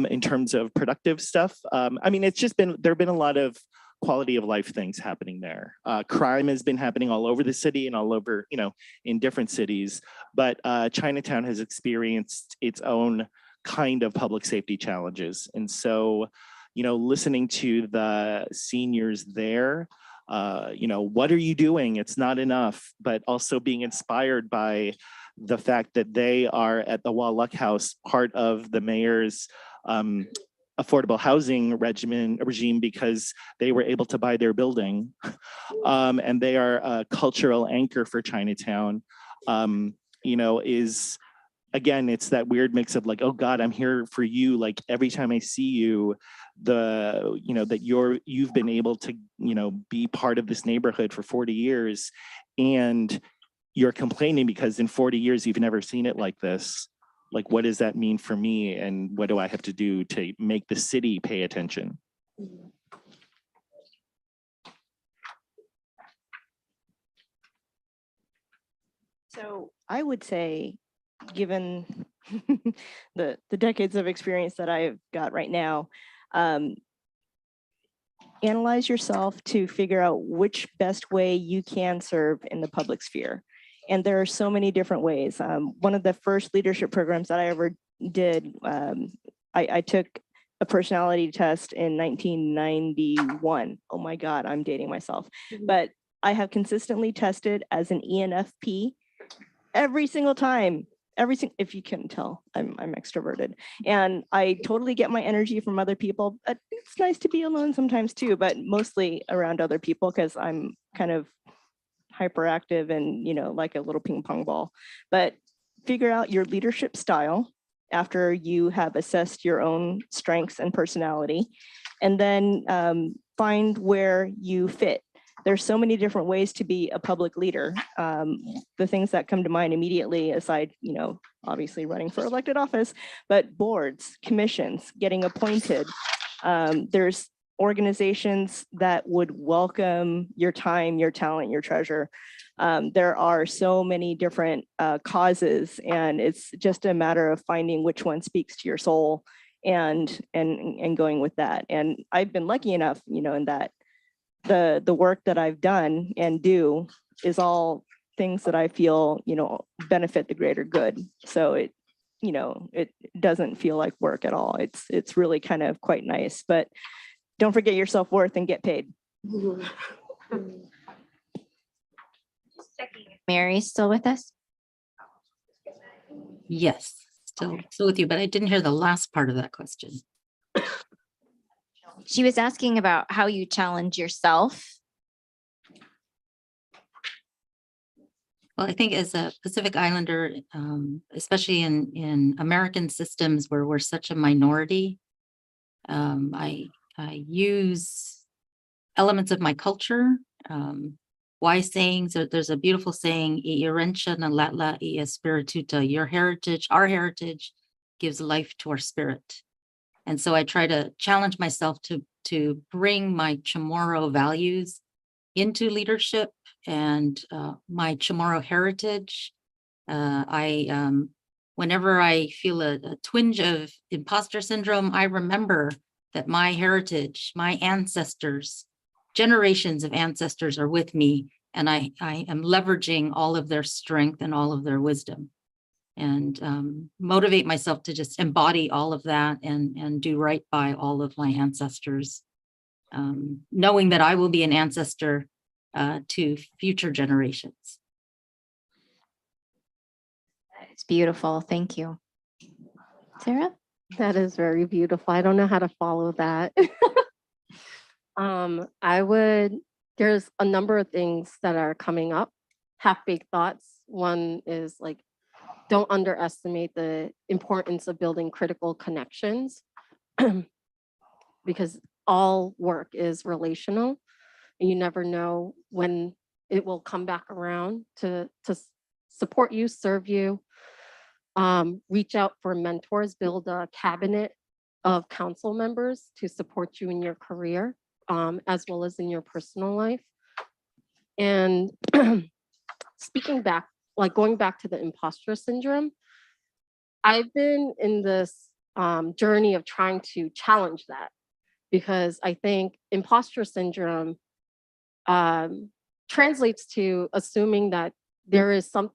in terms of productive stuff. I mean, it's just been, there have been a lot of quality of life things happening there. Crime has been happening all over the city and all over, you know, in different cities, but Chinatown has experienced its own kind of public safety challenges. And so, you know, listening to the seniors there, you know, what are you doing? It's not enough, but also being inspired by the fact that they are at the Wall-Luck House, part of the mayor's affordable housing regime because they were able to buy their building. And they are a cultural anchor for Chinatown, you know, is, again, it's that weird mix of like, oh God, I'm here for you. Like every time I see you, you know, that you've been able to, you know, be part of this neighborhood for 40 years and you're complaining because in 40 years, you've never seen it like this. Like, what does that mean for me? And what do I have to do to make the city pay attention? So I would say, given the decades of experience that I've got right now, analyze yourself to figure out which best way you can serve in the public sphere. And there are so many different ways. One of the first leadership programs that I ever did, I took a personality test in 1991. Oh my God, I'm dating myself. But I have consistently tested as an ENFP every single time. If you couldn't tell, I'm extroverted. And I totally get my energy from other people. But it's nice to be alone sometimes too, but mostly around other people because I'm kind of hyperactive and, you know, like a little ping pong ball. But figure out your leadership style after you have assessed your own strengths and personality, and then find where you fit. There's so many different ways to be a public leader. The things that come to mind immediately, aside, you know, obviously running for elected office, but boards, commissions, getting appointed. There's organizations that would welcome your time, your talent, your treasure. There are so many different causes, and it's just a matter of finding which one speaks to your soul and going with that. And I've been lucky enough, in that the work that I've done and do is all things that I feel, benefit the greater good. So it doesn't feel like work at all. It's really kind of quite nice, but don't forget your self-worth and get paid. Mary, still with us? Yes, still with you, but I didn't hear the last part of that question. She was asking about how you challenge yourself. Well, I think as a Pacific Islander, especially in American systems where we're such a minority, I use elements of my culture, wise sayings. There's a beautiful saying, "Irencha na latla I espirituta." Your heritage, our heritage, gives life to our spirit. And so I try to challenge myself to bring my Chamorro values into leadership and my Chamorro heritage. Whenever I feel a twinge of imposter syndrome, I remember that my heritage, my ancestors, generations of ancestors are with me, and I am leveraging all of their strength and all of their wisdom, and motivate myself to just embody all of that and do right by all of my ancestors, knowing that I will be an ancestor to future generations. It's beautiful. Thank you. Sarah? That is very beautiful. I don't know how to follow that. There's a number of things that are coming up, half-baked thoughts. One is like, don't underestimate the importance of building critical connections because all work is relational and you never know when it will come back around to support you, serve you. Reach out for mentors, build a cabinet of council members to support you in your career, as well as in your personal life. And going back to the imposter syndrome, I've been in this journey of trying to challenge that because I think imposter syndrome translates to assuming that there is a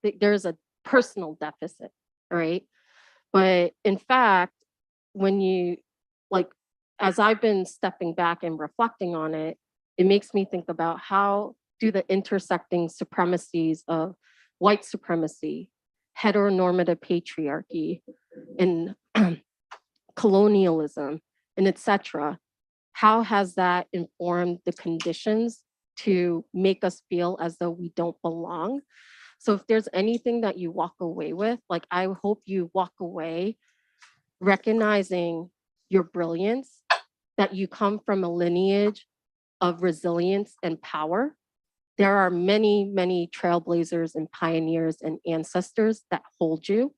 personal deficit, right? But in fact, as I've been stepping back and reflecting on it, it makes me think about how do the intersecting supremacies of white supremacy, heteronormative patriarchy, and colonialism, and etc. How has that informed the conditions to make us feel as though we don't belong? So if there's anything that you walk away with, like I hope you walk away recognizing your brilliance, that you come from a lineage of resilience and power. There are many, many trailblazers and pioneers and ancestors that hold you,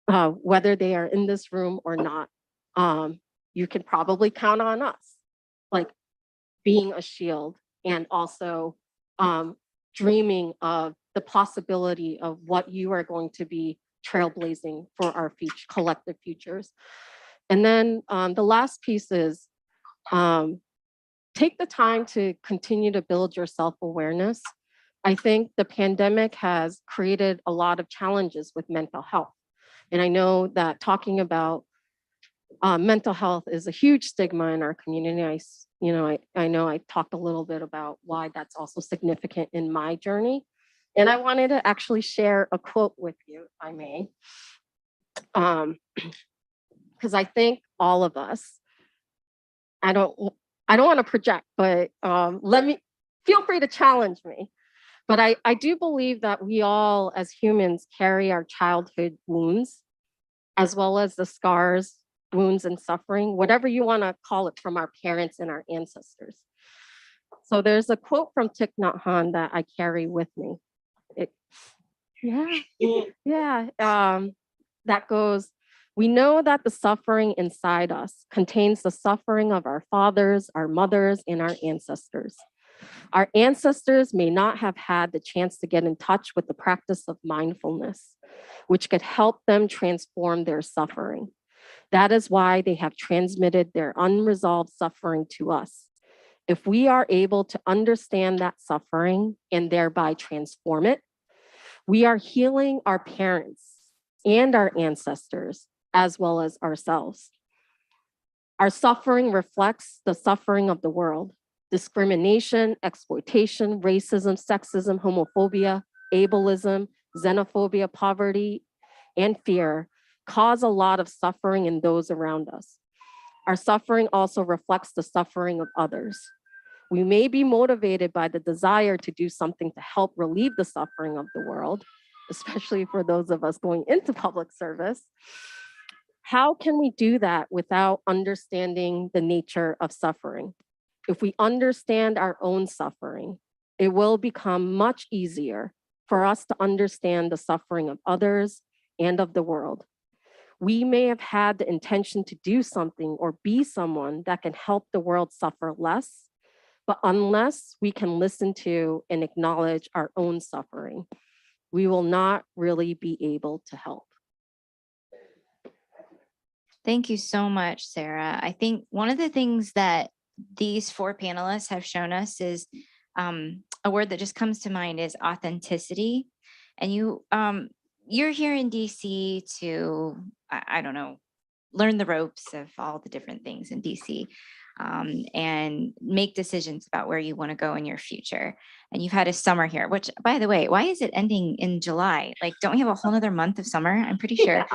whether they are in this room or not. You can probably count on us, like being a shield and also dreaming of the possibility of what you are going to be trailblazing for our collective futures. And then the last piece is take the time to continue to build your self-awareness. I think the pandemic has created a lot of challenges with mental health. And I know that talking about mental health is a huge stigma in our community. I know I talked a little bit about why that's also significant in my journey. And I wanted to actually share a quote with you, if I may. Because I think all of us, I don't want to project, but feel free to challenge me. But I do believe that we all as humans carry our childhood wounds, as well as the scars, wounds, and suffering, whatever you want to call it, from our parents and our ancestors. So there's a quote from Thich Nhat Hanh that I carry with me. That goes, "We know that the suffering inside us contains the suffering of our fathers, our mothers, and our ancestors. Our ancestors may not have had the chance to get in touch with the practice of mindfulness, which could help them transform their suffering. That is why they have transmitted their unresolved suffering to us. If we are able to understand that suffering and thereby transform it, we are healing our parents and our ancestors, as well as ourselves. Our suffering reflects the suffering of the world. Discrimination, exploitation, racism, sexism, homophobia, ableism, xenophobia, poverty, and fear cause a lot of suffering in those around us. Our suffering also reflects the suffering of others. We may be motivated by the desire to do something to help relieve the suffering of the world, especially for those of us going into public service. How can we do that without understanding the nature of suffering? If we understand our own suffering, it will become much easier for us to understand the suffering of others and of the world. We may have had the intention to do something or be someone that can help the world suffer less, but unless we can listen to and acknowledge our own suffering, we will not really be able to help. Thank you so much, Sarah. I think one of the things that these 4 panelists have shown us is a word that just comes to mind is authenticity. And you're here in DC to, I don't know, learn the ropes of all the different things in DC and make decisions about where you want to go in your future. And you've had a summer here, which, by the way, why is it ending in July? Like, don't we have a whole nother month of summer? I'm pretty sure.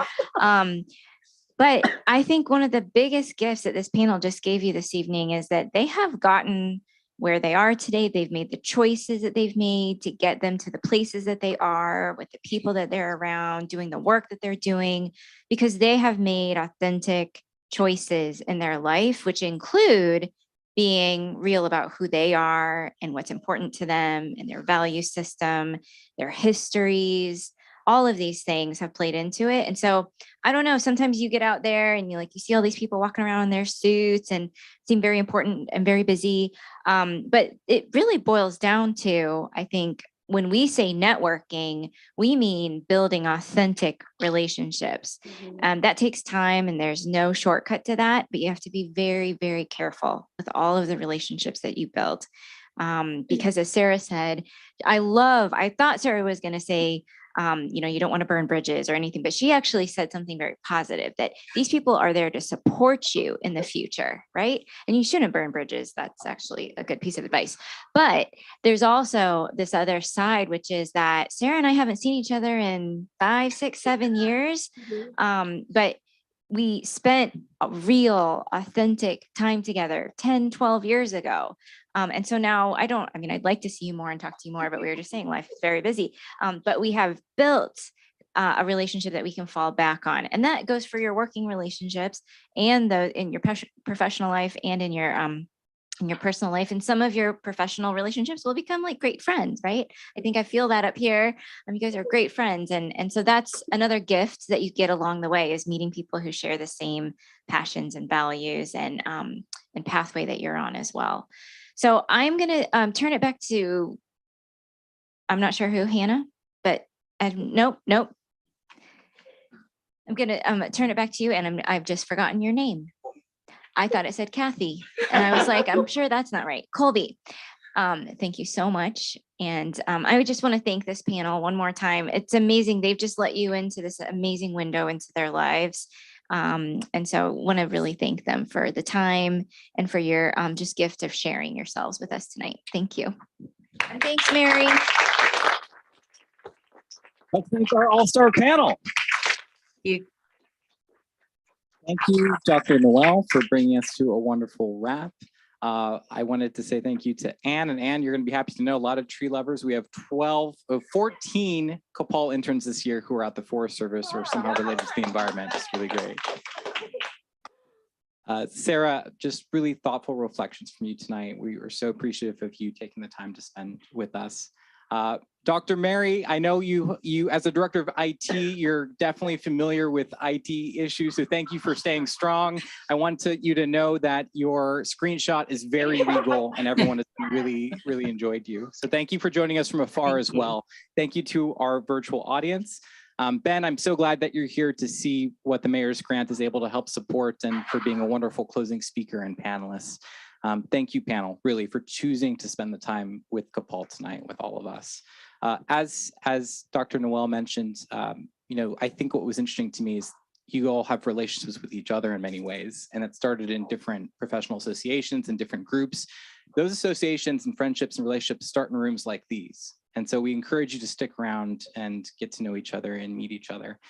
But I think one of the biggest gifts that this panel just gave you this evening is that they have gotten where they are today. They've made the choices that they've made to get them to the places that they are, with the people that they're around, doing the work that they're doing, because they have made authentic choices in their life, which include being real about who they are and what's important to them and their value system, their histories. All of these things have played into it. And so I don't know, sometimes you get out there and you see all these people walking around in their suits and seem very important and very busy. But it really boils down to, I think, when we say networking, we mean building authentic relationships. That takes time and there's no shortcut to that, but you have to be very, very careful with all of the relationships that you build. Because as Sarah said, I thought Sarah was going to say, you don't want to burn bridges or anything, but she actually said something very positive, that these people are there to support you in the future, right? And you shouldn't burn bridges. That's actually a good piece of advice. But there's also this other side, which is that Sarah and I haven't seen each other in 5, 6, 7 years. But we spent a real authentic time together 10, 12 years ago. And so now I'd like to see you more and talk to you more, but we were just saying life is very busy. But we have built a relationship that we can fall back on. And that goes for your working relationships and in your professional life and in your personal life. And some of your professional relationships will become like great friends, right? I think I feel that up here. You guys are great friends. And so that's another gift that you get along the way, is meeting people who share the same passions and values and pathway that you're on as well. So I'm going to turn it back to, I'm not sure who, Hannah, but nope. I'm going to turn it back to you, and I've just forgotten your name. I thought it said Kathy, and I was like, I'm sure that's not right. Colby, thank you so much. And I would just want to thank this panel one more time. It's amazing. They've just let you into this amazing window into their lives. And so want to really thank them for the time and for your just gift of sharing yourselves with us tonight. Thank you. And thanks, Mary. Let's thank our all-star panel. You. Thank you, Dr. Noel, for bringing us to a wonderful wrap. I wanted to say thank you to Anne. And Anne, you're going to be happy to know, a lot of tree lovers. We have 14 CAPAL interns this year who are at the Forest Service or somehow related to the environment. It's really great. Sarah, just really thoughtful reflections from you tonight. We were so appreciative of you taking the time to spend with us. Dr. Mary, I know you as a director of IT, you're definitely familiar with IT issues, so thank you for staying strong. I want you to know that your screenshot is very legal and everyone has really enjoyed you. So thank you for joining us from afar as well. Thank you to our virtual audience. Ben, I'm so glad that you're here to see what the Mayor's Grant is able to help support and for being a wonderful closing speaker and panelist. Thank you, panel, really, for choosing to spend the time with CAPAL tonight with all of us. As Dr. Noel mentioned, I think what was interesting to me is you all have relationships with each other in many ways, and it started in different professional associations and different groups. Those associations and friendships and relationships start in rooms like these. And so we encourage you to stick around and get to know each other and meet each other.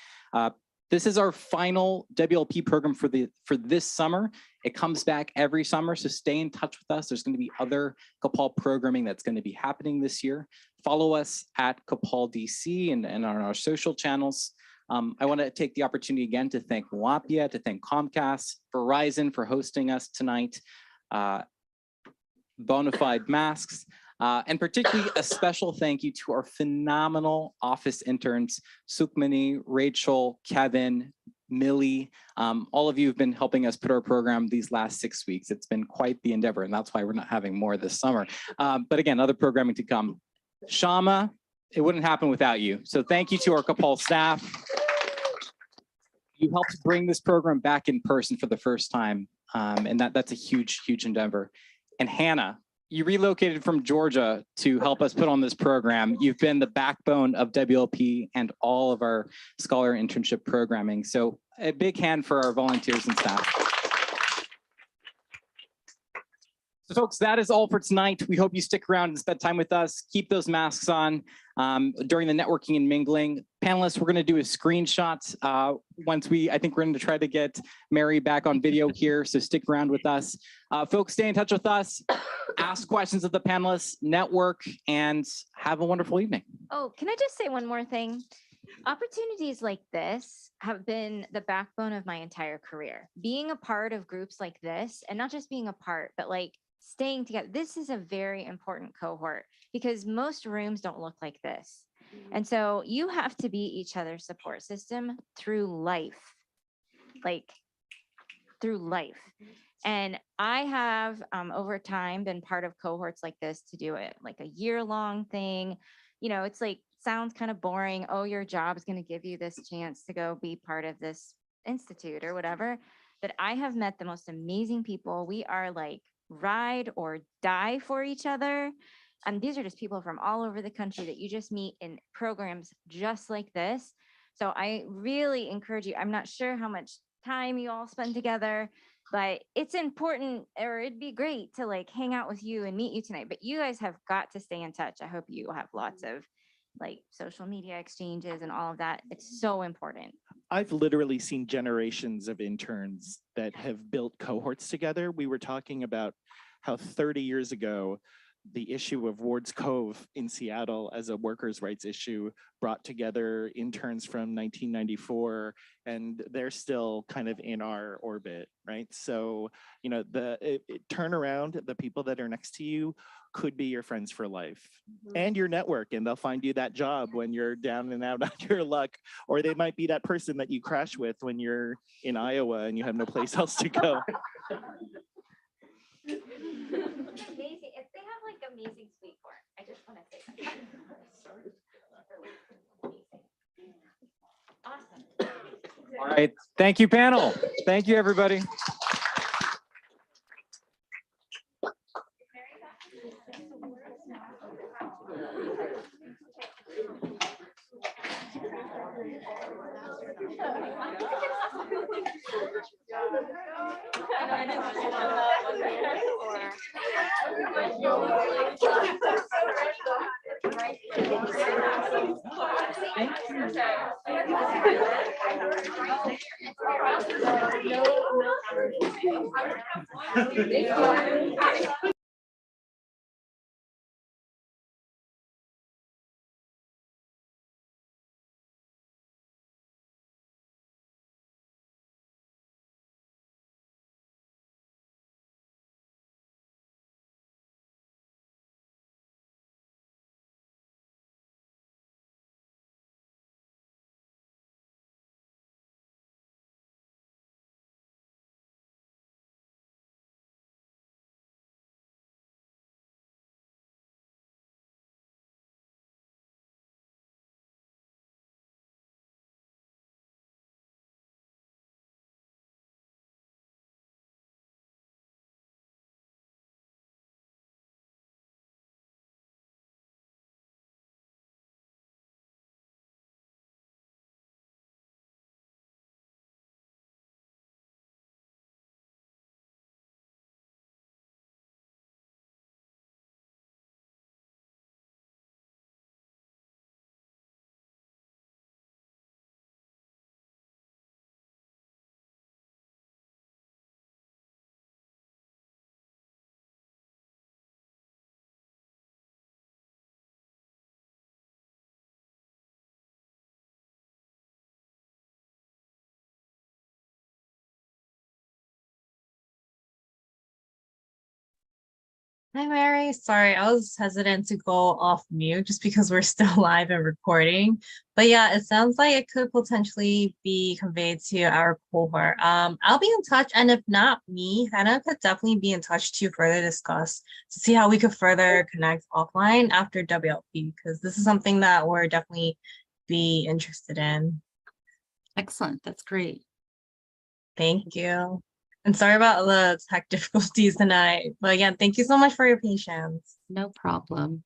This is our final WLP program for this summer. It comes back every summer, so stay in touch with us. There's going to be other CAPAL programming that's going to be happening this year. Follow us at CAPAL DC and on our social channels. I want to take the opportunity again to thank WAPIA, to thank Comcast, Verizon for hosting us tonight, Bonafide Masks, and particularly a special thank you to our phenomenal office interns, Sukmani, Rachel, Kevin, Millie. All of you have been helping us put our program these last 6 weeks. It's been quite the endeavor, and that's why we're not having more this summer. But again, other programming to come. Shama, it wouldn't happen without you. So thank you to our CAPAL staff. You helped bring this program back in person for the first time, and that's a huge endeavor. And Hannah, you relocated from Georgia to help us put on this program. You've been the backbone of WLP and all of our scholar internship programming. So a big hand for our volunteers and staff. So folks, that is all for tonight. We hope you stick around and spend time with us. Keep those masks on during the networking and mingling. Panelists, we're going to do a screenshot I think we're going to try to get Mary back on video here, so stick around with us. Folks, stay in touch with us, ask questions of the panelists, network, and have a wonderful evening. Oh, can I just say one more thing? Opportunities like this have been the backbone of my entire career. Being a part of groups like this, and not just being a part, but like staying together. This is a very important cohort because most rooms don't look like this. And so you have to be each other's support system through life, And I have over time been part of cohorts like this to do it, like a year-long thing. It's like, sounds kind of boring. Oh, your job is going to give you this chance to go be part of this institute or whatever. But I have met the most amazing people. We are like ride or die for each other. And these are just people from all over the country that you just meet in programs just like this. So I really encourage you. I'm not sure how much time you all spend together, but it's important, or it'd be great to like hang out with you and meet you tonight. But you guys have got to stay in touch. I hope you have lots of like social media exchanges and all of that. It's so important. I've literally seen generations of interns that have built cohorts together. We were talking about how 30 years ago, the issue of Ward's Cove in Seattle as a workers' rights issue brought together interns from 1994, and they're still kind of in our orbit, right? So, turn around, the people that are next to you could be your friends for life and your network, and they'll find you that job when you're down and out on your luck, or they might be that person that you crash with when you're in Iowa and you have no place else to go. Amazing. If they have like amazing sweet corn, I just want to say that. Awesome. All right. Thank you, panel. Thank you, everybody. Hi, Mary. Sorry, I was hesitant to go off mute just because we're still live and recording. But yeah, it sounds like it could potentially be conveyed to our cohort. I'll be in touch, and if not me, Hannah could definitely be in touch to further discuss to see how we could further connect offline after WLP, because this is something that we're definitely be interested in. Excellent. That's great. Thank you. And sorry about the tech difficulties tonight. But again, thank you so much for your patience. No problem.